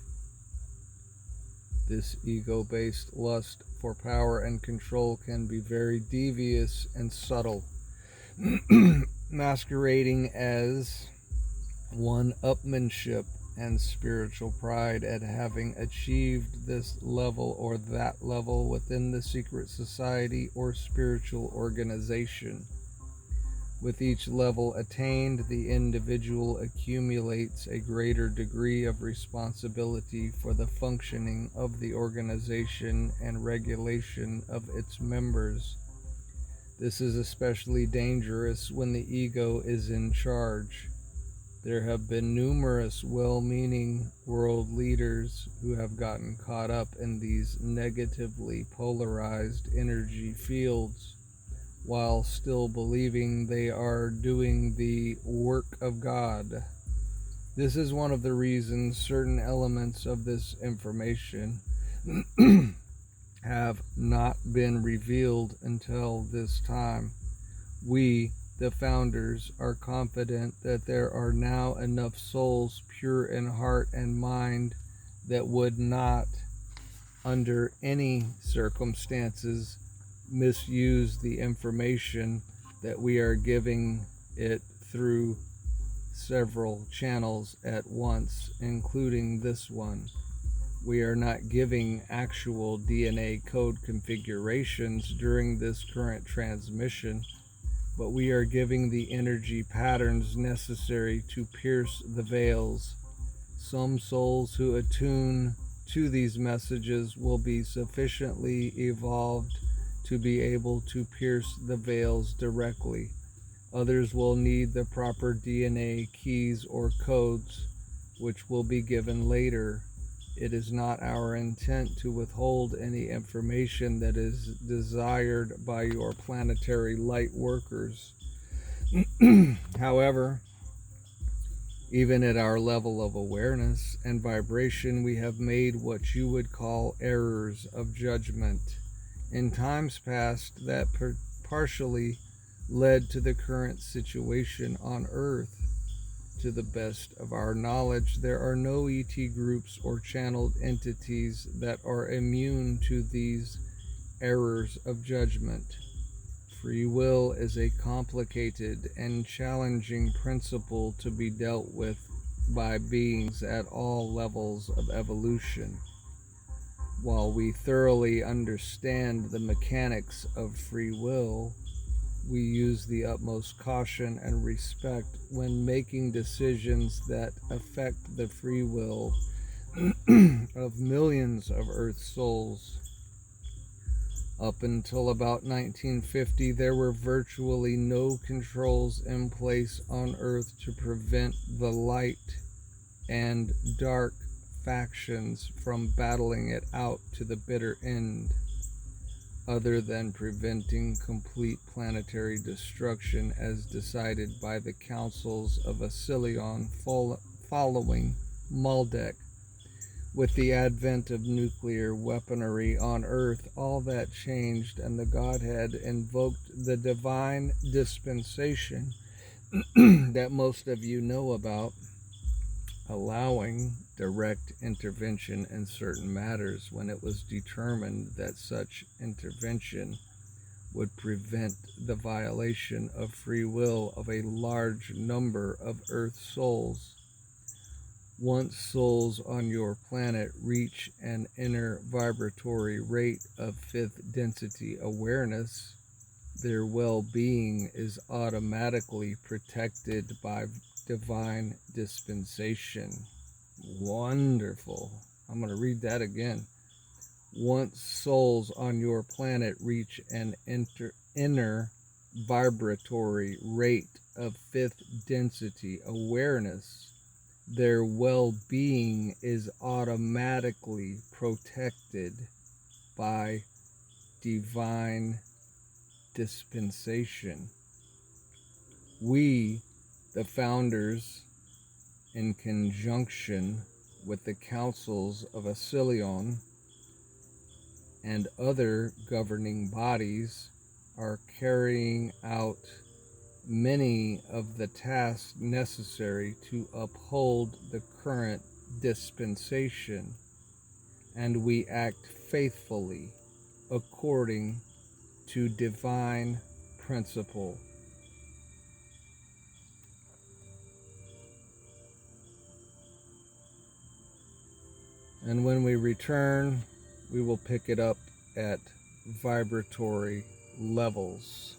This ego-based lust for power and control can be very devious and subtle. masquerading as one-upmanship and spiritual pride at having achieved this level or that level within the secret society or spiritual organization. With each level attained, the individual accumulates a greater degree of responsibility for the functioning of the organization and regulation of its members. This is especially dangerous when the ego is in charge. There have been numerous well-meaning world leaders who have gotten caught up in these negatively polarized energy fields while still believing they are doing the work of God. This is one of the reasons certain elements of this information have not been revealed until this time. We, the founders, are confident that there are now enough souls pure in heart and mind that would not, under any circumstances, misuse the information that we are giving it through several channels at once, including this one. We are not giving actual DNA code configurations during this current transmission, but we are giving the energy patterns necessary to pierce the veils. Some souls who attune to these messages will be sufficiently evolved to be able to pierce the veils directly. Others will need the proper DNA keys or codes, which will be given later. It is not our intent to withhold any information that is desired by your planetary light workers. However, even at our level of awareness and vibration, we have made what you would call errors of judgment in times past that partially led to the current situation on Earth. To the best of our knowledge, there are no ET groups or channeled entities that are immune to these errors of judgment. Free will is a complicated and challenging principle to be dealt with by beings at all levels of evolution. While we thoroughly understand the mechanics of free will, we use the utmost caution and respect when making decisions that affect the free will of millions of Earth souls. Up until about 1950, there were virtually no controls in place on Earth to prevent the light and dark factions from battling it out to the bitter end, other than preventing complete planetary destruction as decided by the councils of Asilion following Maldek. With the advent of nuclear weaponry on Earth, all that changed, and the Godhead invoked the divine dispensation that most of you know about, allowing direct intervention in certain matters when it was determined that such intervention would prevent the violation of free will of a large number of Earth souls. Once souls on your planet reach an inner vibratory rate of fifth density awareness, their well-being is automatically protected by divine dispensation. Wonderful. I'm going to read that again. Once souls on your planet reach an inner vibratory rate of fifth density awareness, their well-being is automatically protected by divine dispensation. We, the founders, in conjunction with the councils of Asilion and other governing bodies, are carrying out many of the tasks necessary to uphold the current dispensation, and we act faithfully according to divine principle. And when we return, we will pick it up at vibratory levels.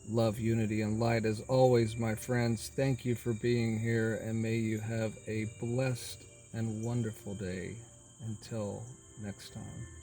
Love, unity, and light as always, my friends. Thank you for being here, and may you have a blessed and wonderful day. Until next time.